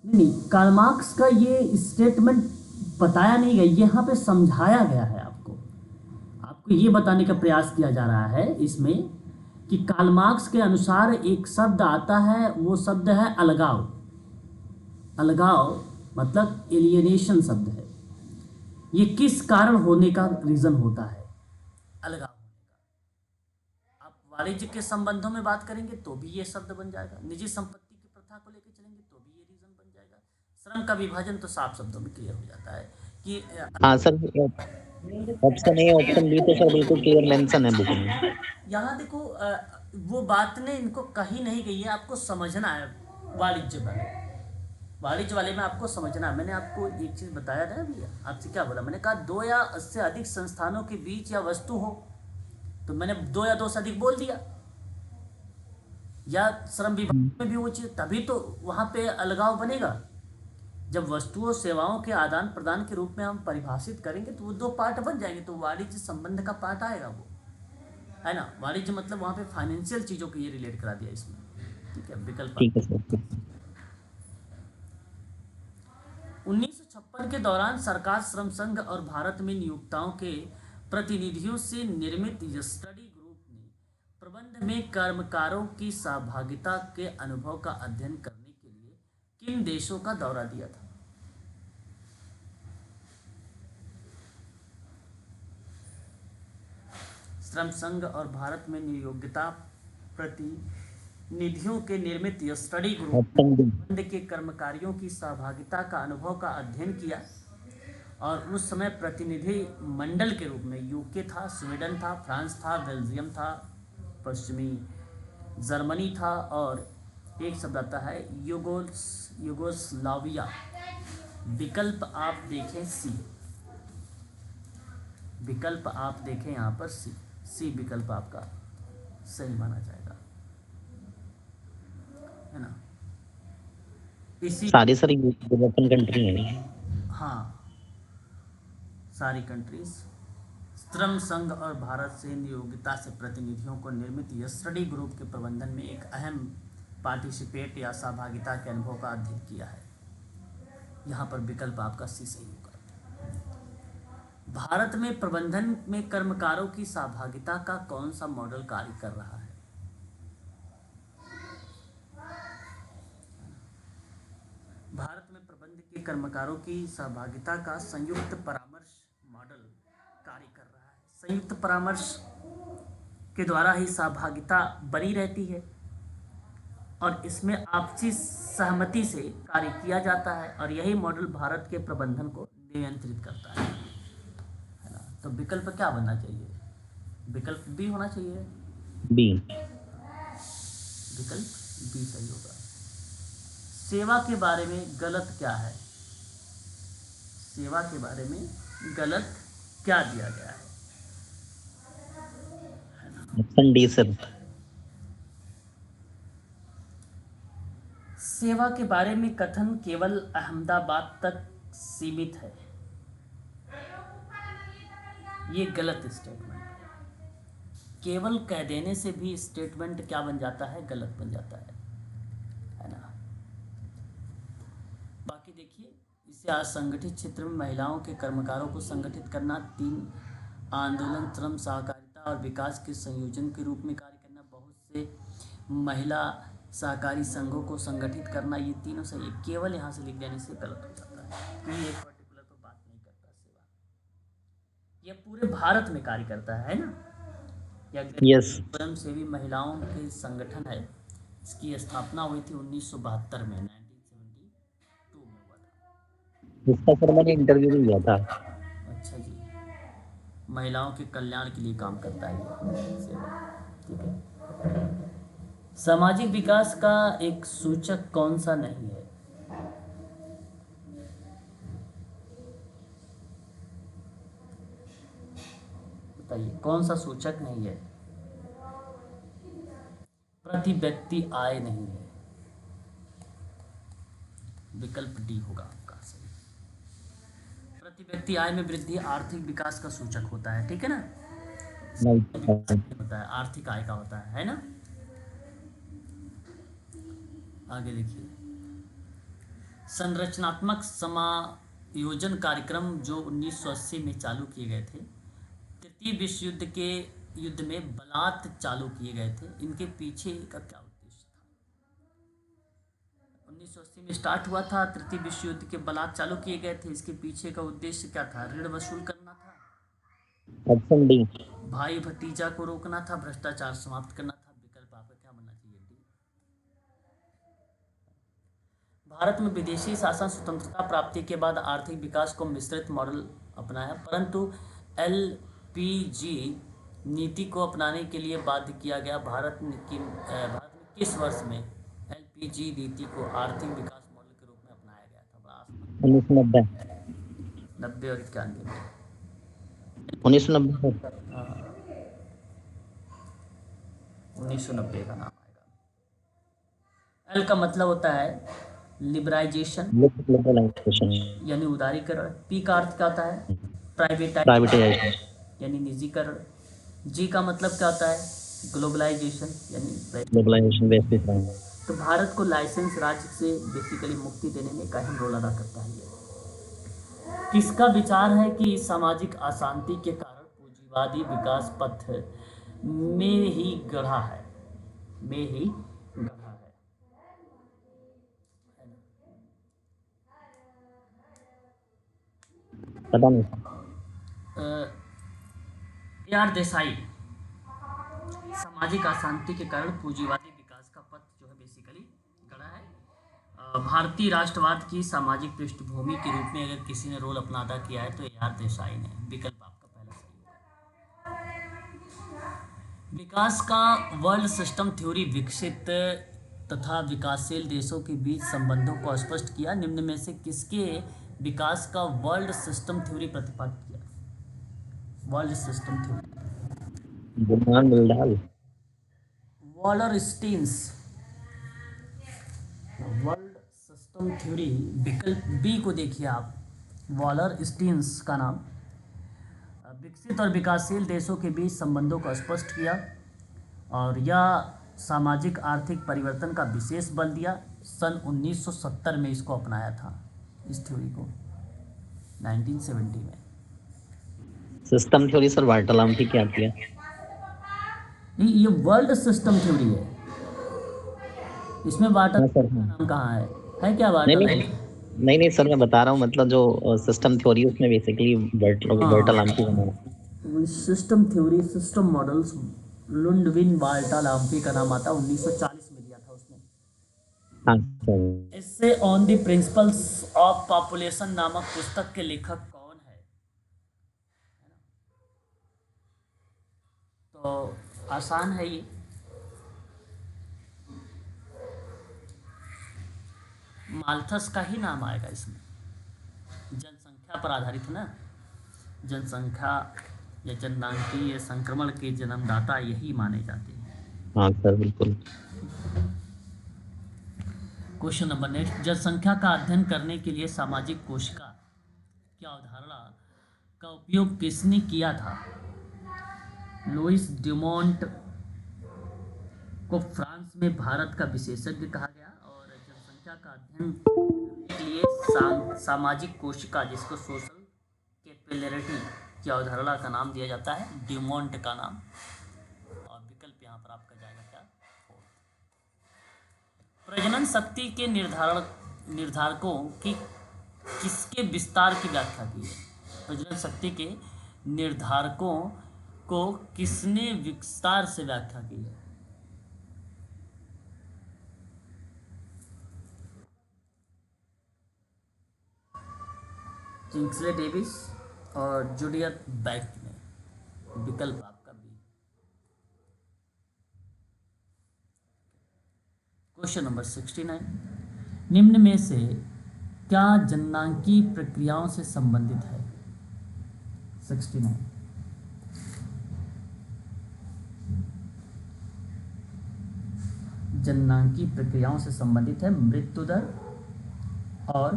नहीं, कार्ल मार्क्स का ये स्टेटमेंट बताया नहीं गया, यहाँ पे समझाया गया है। आपको ये बताने का प्रयास किया जा रहा है इसमें कि कार्ल मार्क्स के अनुसार एक शब्द आता है, वो शब्द है अलगाव। अलगाव मतलब एलियनेशन शब्द है। ये किस कारण होने का रीज़न होता है अलगाव होने का। आप वाणिज्य के संबंधों में बात करेंगे तो भी ये शब्द बन जाएगा, निजी संपत्ति की प्रथा को लेकर चलेंगे तो भी ये रीज़न बन जाएगा, श्रम का विभाजन तो साफ शब्दों में क्लियर हो जाता है कि हाँ sir, option A option B तो सर बिल्कुल क्लियर मेंशन है बुक में। यहाँ देखो वो बात ने इनको कही नहीं गई है, आपको समझना है। वाणिज्य वाले में आपको समझना है। मैंने आपको एक चीज़ बताया था अभी, आपसे क्या बोला, मैंने कहा 2 या उससे अधिक संस्थानों के बीच या वस्तु हो, तो मैंने 2 या 2 से अधिक बोल दिया, या श्रम विभाग में भी वो चीज़, तभी तो वहाँ पे अलगाव बनेगा। जब वस्तुओं सेवाओं के आदान प्रदान के रूप में हम परिभाषित करेंगे तो वो 2 पार्ट बन जाएंगे, तो वाणिज्य संबंध का पार्ट आएगा वो, है ना। वाणिज्य मतलब वहाँ पे फाइनेंशियल चीज़ों को ये रिलेट करा दिया इसमें। ठीक है, विकल्प ठीक है सर। 1956 के दौरान सरकार श्रम संघ और भारत में नियोक्ताओं के प्रतिनिधियों से निर्मित स्टडी ग्रुप ने प्रबंध में कर्मकारों की सहभागिता के अनुभव का अध्ययन करने के लिए किन देशों का दौरा दिया था? श्रम संघ और भारत में नियोक्ता प्रतिनिधियों के निर्मित स्टडी ग्रुप ऑप्शन डी। प्रबंध के कर्मकारियों की सहभागिता का अनुभव का अध्ययन किया और उस समय प्रतिनिधि मंडल के रूप में यूके था, स्वीडन था, फ्रांस था, बेल्जियम था, पश्चिमी जर्मनी था और एक शब्द आता है युगोस्लाविया। विकल्प आप देखें सी, विकल्प आप देखें यहाँ पर सी विकल्प आपका सही माना जाएगा, है ना। इसी सारे सर यूरोपियन कंट्री हैं। हाँ, सारी कंट्रीज श्रम संघ और भारत से नियोक्ता से प्रतिनिधियों को निर्मित यह स्टडी ग्रुप के प्रबंधन में एक अहम पार्टिसिपेट या सहभागिता के अनुभव का अध्ययन किया है। यहाँ पर विकल्प आपका सी सही होगा। भारत में प्रबंधन में कर्मकारों की सहभागिता का कौन सा मॉडल कार्य कर रहा है? भारत में प्रबंध के कर्मकारों की सहभागिता का संयुक्त परामर्श मॉडल कार्य कर रहा है। संयुक्त परामर्श के द्वारा ही सहभागिता बनी रहती है और इसमें आपसी सहमति से कार्य किया जाता है और यही मॉडल भारत के प्रबंधन को नियंत्रित करता है ना। तो विकल्प क्या बनना चाहिए? विकल्प बी होना चाहिए। बी। विकल्प बी सही होगा। सेवा के बारे में गलत क्या है? सेवा के बारे में गलत क्या दिया गया है? Option D sir. सेवा के बारे में कथन केवल अहमदाबाद तक सीमित है, ये गलत स्टेटमेंट है। केवल कह देने से भी स्टेटमेंट क्या बन जाता है? गलत बन जाता है ना। बाकी देखिए, इसे असंगठित क्षेत्र में महिलाओं के कर्मकारों को संगठित करना, 3 आंदोलन, श्रम, सहकारिता और विकास के संयोजन के रूप में कार्य करना, बहुत से महिला सहकारी संघों को संगठित करना, ये तीनों सही है। केवल यहाँ से लिख देने से गलत हो जाता है, ये एक पर्टिकुलर तो बात नहीं करता सेवा, यह पूरे भारत में कार्य करता है ना। यस। स्वयंसेवी महिलाओं के संगठन है, इसकी स्थापना हुई थी 1972 में, 1972 में हुआ था। इसका सर मैंने इंटरव्यू भी लिया था। अच्छा जी, महिलाओं के कल्याण के लिए काम करता है ये सेवा, ठीक है। सामाजिक विकास का एक सूचक कौन सा नहीं है? बताइए, कौन सा सूचक नहीं है? प्रति व्यक्ति आय नहीं है, विकल्प डी होगा आपका सही। प्रति व्यक्ति आय में वृद्धि आर्थिक विकास का सूचक होता है, ठीक है ना। होता है, आर्थिक आय का होता है ना। आगे देखिए, संरचनात्मक समायोजन कार्यक्रम जो 1980 में चालू किए गए थे, तृतीय विश्व युद्ध में बलात् चालू किए गए थे, इनके पीछे का क्या उद्देश्य था? 1980 में स्टार्ट हुआ था, तृतीय विश्व युद्ध के बलात् चालू किए गए थे, इसके पीछे का उद्देश्य क्या था? ऋण वसूल करना था, ऑप्शन डी। भाई भतीजा को रोकना था, भ्रष्टाचार समाप्त करना था। विकल्प आपका क्या बनना चाहिए? डी। भारत में विदेशी शासन स्वतंत्रता प्राप्ति के बाद आर्थिक विकास को मिश्रित मॉडल अपनाया, परंतु एलपीजी नीति को अपनाने के लिए बाध्य किया गया। भारत में किस वर्ष में एलपीजी नीति को आर्थिक विकास मॉडल के रूप में अपनाया गया था? बड़ा 1990। 90 और 91 में। 1990। 1990 का नाम आएगा। एल का मतलब होता है लिबराइजेशन, यानी उदारीकरण। पी का अर्थ क्या होता है? प्राइवेटाइजेशन, यानी निजीकरण। जी का मतलब क्या होता है? ग्लोबलाइजेशन, यानी ग्लोबलाइजेशन, वैश्वीकरण। तो भारत को लाइसेंस राज्य से बेसिकली मुक्ति देने में एक अहम रोल अदा करता है ये। किसका विचार है कि सामाजिक अशांति के कारण पूंजीवादी विकास पथ में ही गढ़ा है, पता नहीं। यार देसाई, सामाजिक अशांति के कारण पूंजीवादी विकास का पथ जो है बेसिकली गढ़ा है। भारतीय राष्ट्रवाद की सामाजिक पृष्ठभूमि के रूप में अगर किसी ने रोल अपना अदा किया है तो यार देसाई ने। विकल्प आपका पहला सही होगा। विकास का वर्ल्ड सिस्टम थ्योरी विकसित तथा विकासशील देशों के बीच संबंधों को स्पष्ट किया। निम्न में से किसके विकास का वर्ल्ड सिस्टम थ्योरी प्रतिपादित किया? वर्ल्ड सिस्टम थ्योरी बुरहान मिल्डाल। वॉलरस्टीन्स। वर्ल्ड सिस्टम थ्योरी, विकल्प बी को देखिए आप, वॉलरस्टीन्स का नाम। विकसित और विकासशील देशों के बीच संबंधों को स्पष्ट किया और यह सामाजिक आर्थिक परिवर्तन का विशेष बल दिया। सन 1970 में इसको अपनाया था, इस थ्योरी को, 1970 में। सिस्टम थ्योरी सर वार्टालाम्पी क्या किया? नहीं, ये वर्ल्ड सिस्टम थ्योरी है। इसमें वाटर हाँ सर, का हाँ। नाम कहाँ है क्या नहीं वाटर? नहीं नहीं नहीं सर, मैं बता रहा हूँ, मतलब जो सिस्टम थ्योरी उसमें बेसिकली वार्टालाम्पी का नाम। System theory, system models, Ludwig वार्टालाम्पी का नाम आता है, 1940 में दिया था उसने। हाँ सर। इससे on the principles of population नामक पुस्तक के लेखक कौन है? तो आसान है ये। माल्थस का ही नाम आएगा इसमें। जनसंख्या पर आधारित ना, जनसंख्या या जननांकीय संक्रमण के जन्मदाता यही माने जाते हैं। हाँ सर, बिल्कुल। क्वेश्चन नंबर नेक्स्ट, जनसंख्या का अध्ययन करने के लिए सामाजिक कोशिका की अवधारणा का उपयोग किसने किया था? लुईस ड्यूमोंट को फ्रांस में भारत का विशेषज्ञ कहा गया और जनसंख्या का अध्ययन करने के लिए सामाजिक कोशिका, जिसको सोशल कैपिलरिटी की अवधारणा का नाम दिया जाता है, ड्यूमोंट का नाम। और विकल्प यहाँ पर आपका जाएगा क्या? प्रजनन शक्ति के निर्धारकों की किसके विस्तार की व्याख्या की है? प्रजनन शक्ति के निर्धारकों को किसने विस्तार से व्याख्या की है? किंग्सले डेविस और जूलियट बैक ने। विकल्प आपका बी। क्वेश्चन नंबर 69, निम्न में से क्या जननांकीय प्रक्रियाओं से संबंधित है? 69, जननांकीय प्रक्रियाओं से संबंधित है। मृत्यु दर और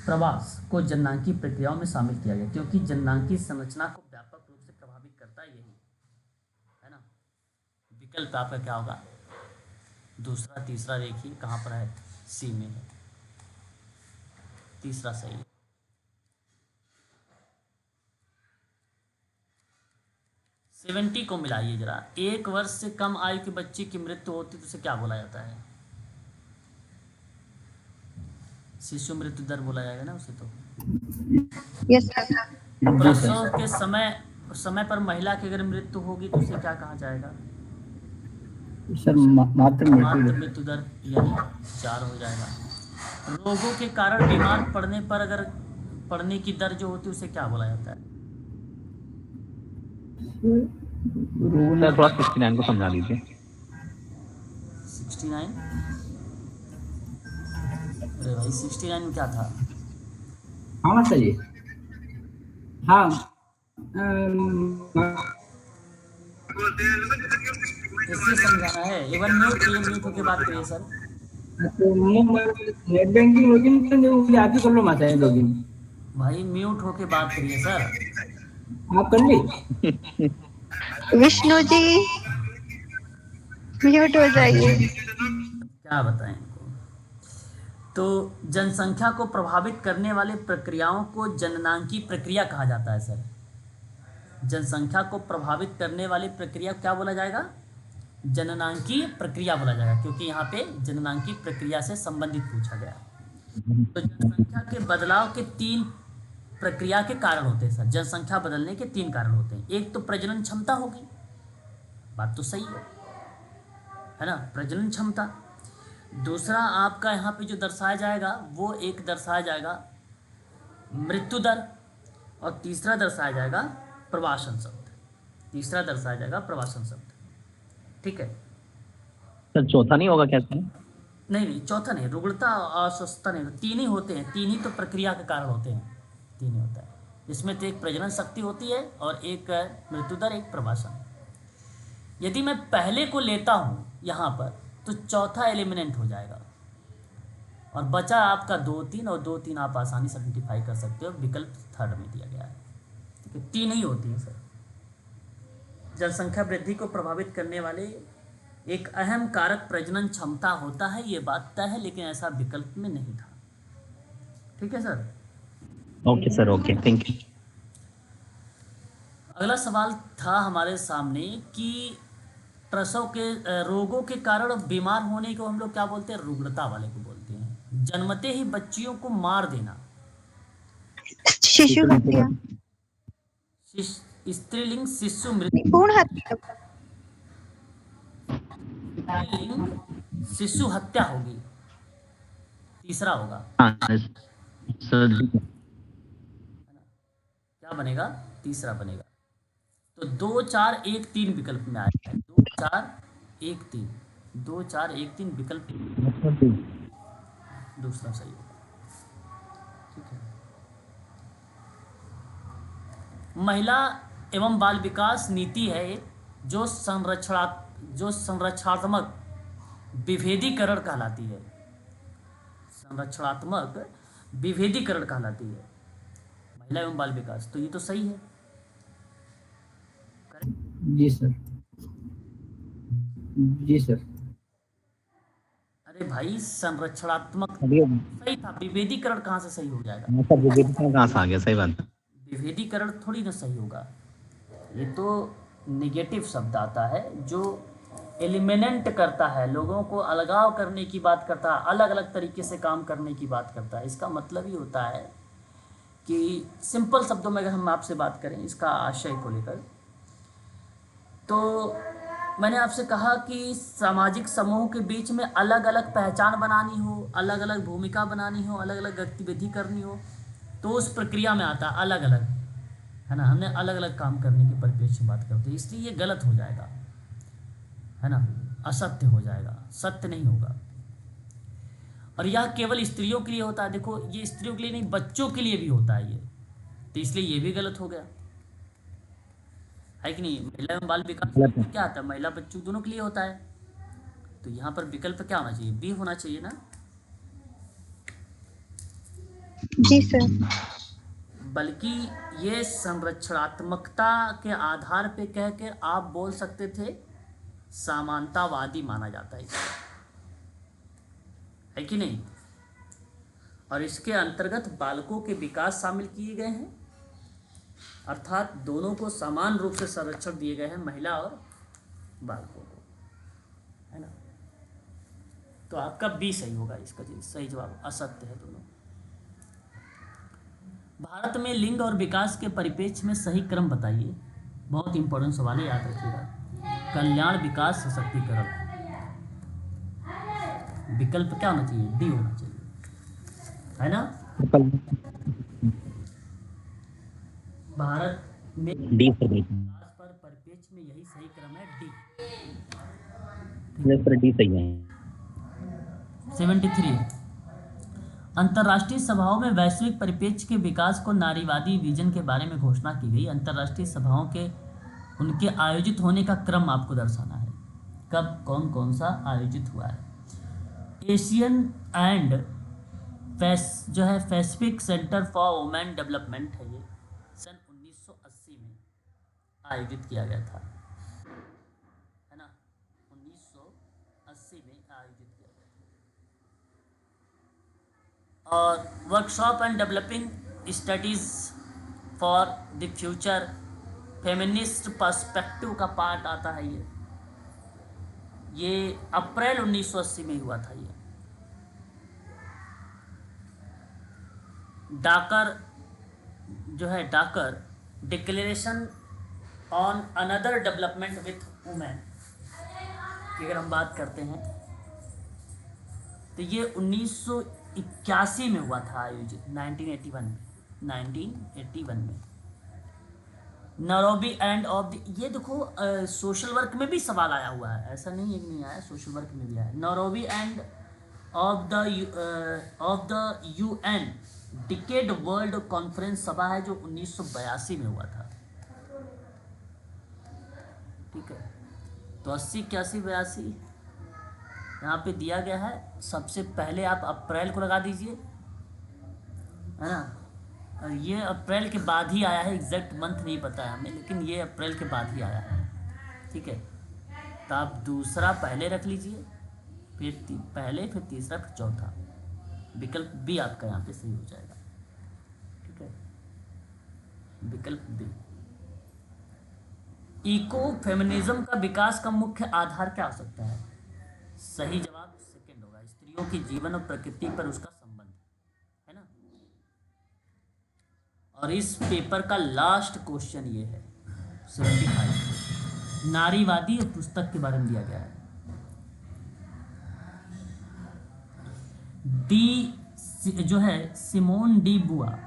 प्रवास को जननांकीय प्रक्रियाओं में शामिल किया गया, क्योंकि जननांकीय संरचना को व्यापक रूप से प्रभावित करता है, यही है ना। विकल्प आपका क्या होगा? दूसरा, तीसरा देखिए कहाँ पर है, सी में है, तीसरा सही है। सेवेंटी को मिलाइए जरा। 1 वर्ष से कम आयु के बच्चे की मृत्यु होती तो उसे क्या बोला जाता है? शिशु मृत्यु दर बोला जाएगा ना उसे। तो यस सर। प्रसव के समय पर महिला की अगर मृत्यु होगी तो उसे क्या कहा जाएगा? सर मातृ मृत्यु दर, यानी 4 हो जाएगा। रोगों के कारण बीमार पड़ने पर अगर पड़ने की दर जो होती है उसे क्या बोला जाता है? सर थोड़ा 69 को समझा दीजिए। 69? अरे भाई 69 में क्या था? हाँ सर जी, हाँ इससे समझाना है। एवन म्यूट होकर बात करिए सर। नेट बैंकिंग लॉगिन आप ही कर लो माता है लॉगिन। भाई म्यूट होके बात करिए सर। आप कर ली? विष्णु जी म्यूट हो जाइए। क्या बताएं इनको। तो जनसंख्या को प्रभावित करने वाले प्रक्रियाओं को जननांकी प्रक्रिया कहा जाता है सर। जनसंख्या को प्रभावित करने वाली प्रक्रिया क्या बोला जाएगा? जननांकीय प्रक्रिया बोला जाएगा, क्योंकि यहाँ पे जननांकीय प्रक्रिया से संबंधित पूछा गया। तो जनसंख्या के बदलाव के 3 प्रक्रिया के कारण होते हैं सर। जनसंख्या बदलने के 3 कारण होते हैं। एक तो प्रजनन क्षमता होगी, बात तो सही है ना, प्रजनन क्षमता। दूसरा आपका यहाँ पे जो दर्शाया जाएगा वो एक दर्शाया जाएगा मृत्यु दर, और तीसरा दर्शाया जाएगा प्रवासन शब्द। तीसरा दर्शाया जाएगा प्रवासन शब्द, ठीक है। सर चौथा नहीं होगा क्या सर? नहीं, चौथा नहीं, रुग्णता और अस्वस्थता नहीं, 3 ही होते हैं। 3 ही तो प्रक्रिया के कारण होते हैं, 3 ही होता है। इसमें तो एक प्रजनन शक्ति होती है और एक मृत्यु दर, एक प्रवासन। यदि मैं पहले को लेता हूँ यहाँ पर तो चौथा एलिमिनेंट हो जाएगा और बचा आपका 2, 3, और 2, 3 आप आसानी से आइडेंटिफाई कर सकते हो, विकल्प थर्ड में दिया गया है, ठीक है। 3 ही होती है सर। जनसंख्या वृद्धि को प्रभावित करने वाले एक अहम कारक प्रजनन क्षमता होता है, ये बात तय है, लेकिन ऐसा विकल्प में नहीं था, ठीक है sir. Okay sir, okay, thank you. अगला सवाल था हमारे सामने कि प्रसव के रोगों के कारण बीमार होने को हम लोग क्या बोलते हैं? रुग्णता वाले को बोलते हैं। जन्मते ही बच्चियों को मार देना, शिशु हत्या, स्त्रीलिंग शिशु मृत्यु, भ्रूण हत्या, स्त्रीलिंग शिशु हत्या होगी, तीसरा होगा। हाँ सर, क्या बनेगा? तीसरा बनेगा। तो 2, 4, 1, 3 विकल्प में आया है। 2, 4, 1, 3, 2, 4, 1, 3 विकल्प दूसरा सही होगा, ठीक है। महिला एवं बाल विकास नीति है जो संरक्षणात्मक विभेदीकरण कहलाती है। संरक्षणात्मक विभेदीकरण कहलाती है महिला एवं बाल विकास, तो ये तो सही है। जी सर, जी सर। अरे भाई, संरक्षणात्मक अभी सही था, विभेदीकरण कहाँ से सही हो जाएगा? मतलब विभेदीकरण कहाँ से आ गया? सही बात है। विभेदीकरण थोड़ी ना सही होगा, ये तो निगेटिव शब्द आता है जो एलिमिनेट करता है, लोगों को अलगाव करने की बात करता है, अलग अलग तरीके से काम करने की बात करता है। इसका मतलब ही होता है कि सिंपल शब्दों में अगर हम आपसे बात करें इसका आशय को लेकर, तो मैंने आपसे कहा कि सामाजिक समूह के बीच में अलग अलग पहचान बनानी हो, अलग अलग भूमिका बनानी हो, अलग अलग गतिविधि करनी हो, तो उस प्रक्रिया में आता है अलग अलग, है ना। हमने अलग अलग काम करने के परिप्रेक्ष्य में बात करते हैं, इसलिए ये गलत हो जाएगा, है ना, असत्य हो जाएगा, सत्य नहीं होगा। और यह केवल स्त्रियों के लिए होता है, देखो ये स्त्रियों के लिए नहीं, बच्चों के लिए भी होता है ये, तो इसलिए ये भी गलत हो गया, है कि नहीं। महिला एवं बाल विकास में क्या आता है? महिला बच्चों दोनों के लिए होता है, तो यहाँ पर विकल्प क्या होना चाहिए? बी होना चाहिए ना। जी सर। बल्कि ये संरक्षणात्मकता के आधार पे कह के आप बोल सकते थे समानतावादी माना जाता है, है कि नहीं। और इसके अंतर्गत बालकों के विकास शामिल किए गए हैं, अर्थात दोनों को समान रूप से संरक्षण दिए गए हैं, महिला और बालकों को, है ना। तो आपका बी सही होगा, इसका सही जवाब असत्य है दोनों। भारत में लिंग और विकास के परिप्रेक्ष्य में सही क्रम बताइए। बहुत इंपॉर्टेंट सवाल है, याद रखिएगा। कल्याण, विकास, सशक्तिकरण, विकल्प क्या होना चाहिए? डी होना चाहिए, है ना। भारत में डी सर, विकास पर परिप्रेक्ष्य में यही सही क्रम है, डी। सर डी सही है। 73 अंतर्राष्ट्रीय सभाओं में वैश्विक परिप्रेक्ष्य के विकास को नारीवादी विजन के बारे में घोषणा की गई। अंतर्राष्ट्रीय सभाओं के उनके आयोजित होने का क्रम आपको दर्शाना है, कब कौन कौन सा आयोजित हुआ है। एशियन एंड जो है Pacific centre for women development है, ये सन 1980 में आयोजित किया गया था, है ना, 1980 में आयोजित किया गया था। और workshop and developing studies for the future, feminist perspective का पार्ट आता है ये अप्रैल 1980 में हुआ था। ये डाकर जो है, Dakar declaration on another development with women की अगर हम बात करते हैं तो ये 1981 में हुआ था आयोजित, 1981 में नैरोबी एंड ऑफ द, ये देखो सोशल वर्क में भी सवाल आया हुआ है, ऐसा नहीं है कि नहीं आया, सोशल वर्क में भी आया। Nairobi end of the UN decade world conference सभा है जो 1982 में हुआ था। ठीक है, तो 80, 81, 82 यहाँ पे दिया गया है। सबसे पहले आप अप्रैल को लगा दीजिए, है ना, और ये अप्रैल के बाद ही आया है, एग्जैक्ट मंथ नहीं पता है हमें, लेकिन ये अप्रैल के बाद ही आया है। ठीक है, तो आप दूसरा पहले रख लीजिए, फिर पहले, फिर तीसरा, फिर चौथा, विकल्प बी आपका यहाँ पे सही हो जाएगा। ठीक है, विकल्प बी। इको फेमिनिज्म का विकास का मुख्य आधार क्या हो सकता है? सही जवाब सेकंड होगा, स्त्रियों के जीवन और प्रकृति पर उसका संबंध, है ना। और इस पेपर का लास्ट क्वेश्चन ये है 75, नारीवादी पुस्तक के बारे में दिया गया है। जो है सिमोन डी बुआ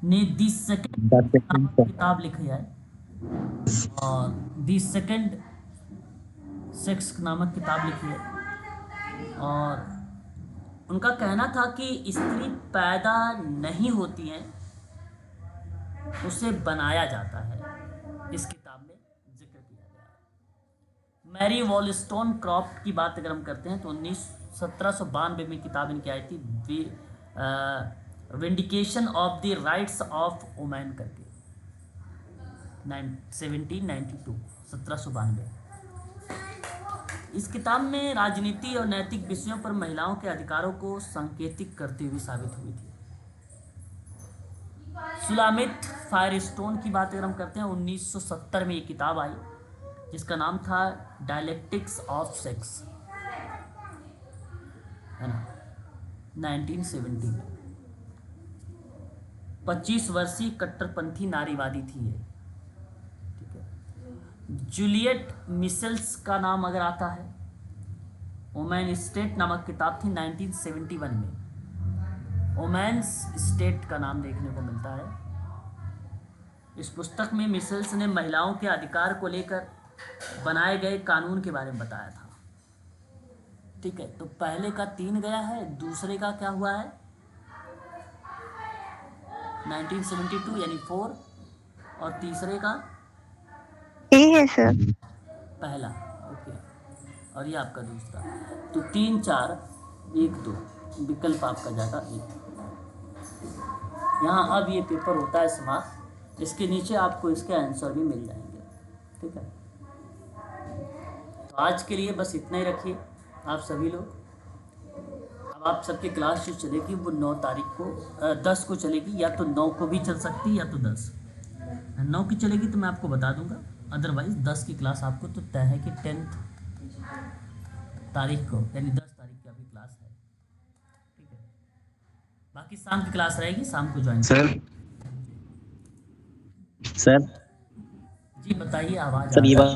ने दी सेकंड किताब लिखी है, और दी सेकंड सेक्स नामक किताब लिखी है, और उनका कहना था कि स्त्री पैदा नहीं होती हैं, उसे बनाया जाता है। इस किताब में जिक्र किया गया है। मैरी वॉलस्टोनक्रॉफ्ट की बात अगर हम करते हैं तो 1792 में किताब इनकी आई थी, vindication of the rights of women करके, 1792। इस किताब में राजनीति और नैतिक विषयों पर महिलाओं के अधिकारों को संकेतित करती हुई साबित हुई थी। सुलामित फायरस्टोन की बात अगर हम करते हैं 1970 में ये किताब आई, जिसका नाम था डायलेक्टिक्स ऑफ सेक्स, है ना, 1970 में। 25 वर्षीय कट्टरपंथी नारीवादी थी ये। ठीक है, जूलियट मिशेल्स का नाम अगर आता है, वुमेन स्टेट नामक किताब थी 1971 में। वुमेन्स स्टेट का नाम देखने को मिलता है। इस पुस्तक में मिशेल्स ने महिलाओं के अधिकार को लेकर बनाए गए कानून के बारे में बताया था। ठीक है, तो पहले का 3 गया है, दूसरे का क्या हुआ है 1972 यानी 4, और तीसरे का ए है सर। पहला। ओके, और ये आपका दूसरा, तो 3, 4, 1, 2 विकल्प आपका जाएगा 1। यहाँ अब ये पेपर होता है समाप्त, इसके नीचे आपको इसके आंसर भी मिल जाएंगे। ठीक है, तो आज के लिए बस इतना ही रखिए आप सभी लोग। अब आप सबकी क्लास जो चलेगी वो 9 तारीख को 10 को चलेगी, या तो 9 को भी चल सकती है या तो 10। 9 की चलेगी तो मैं आपको बता दूंगा, अदरवाइज 10 की क्लास आपको तो तय है कि 10 तारीख को यानी 10 तारीख की आपकी क्लास है। ठीक है, बाकी शाम की क्लास रहेगी, शाम को ज्वाइन। सर जी बताइए, आवाज़ सर आ ये रही है। बात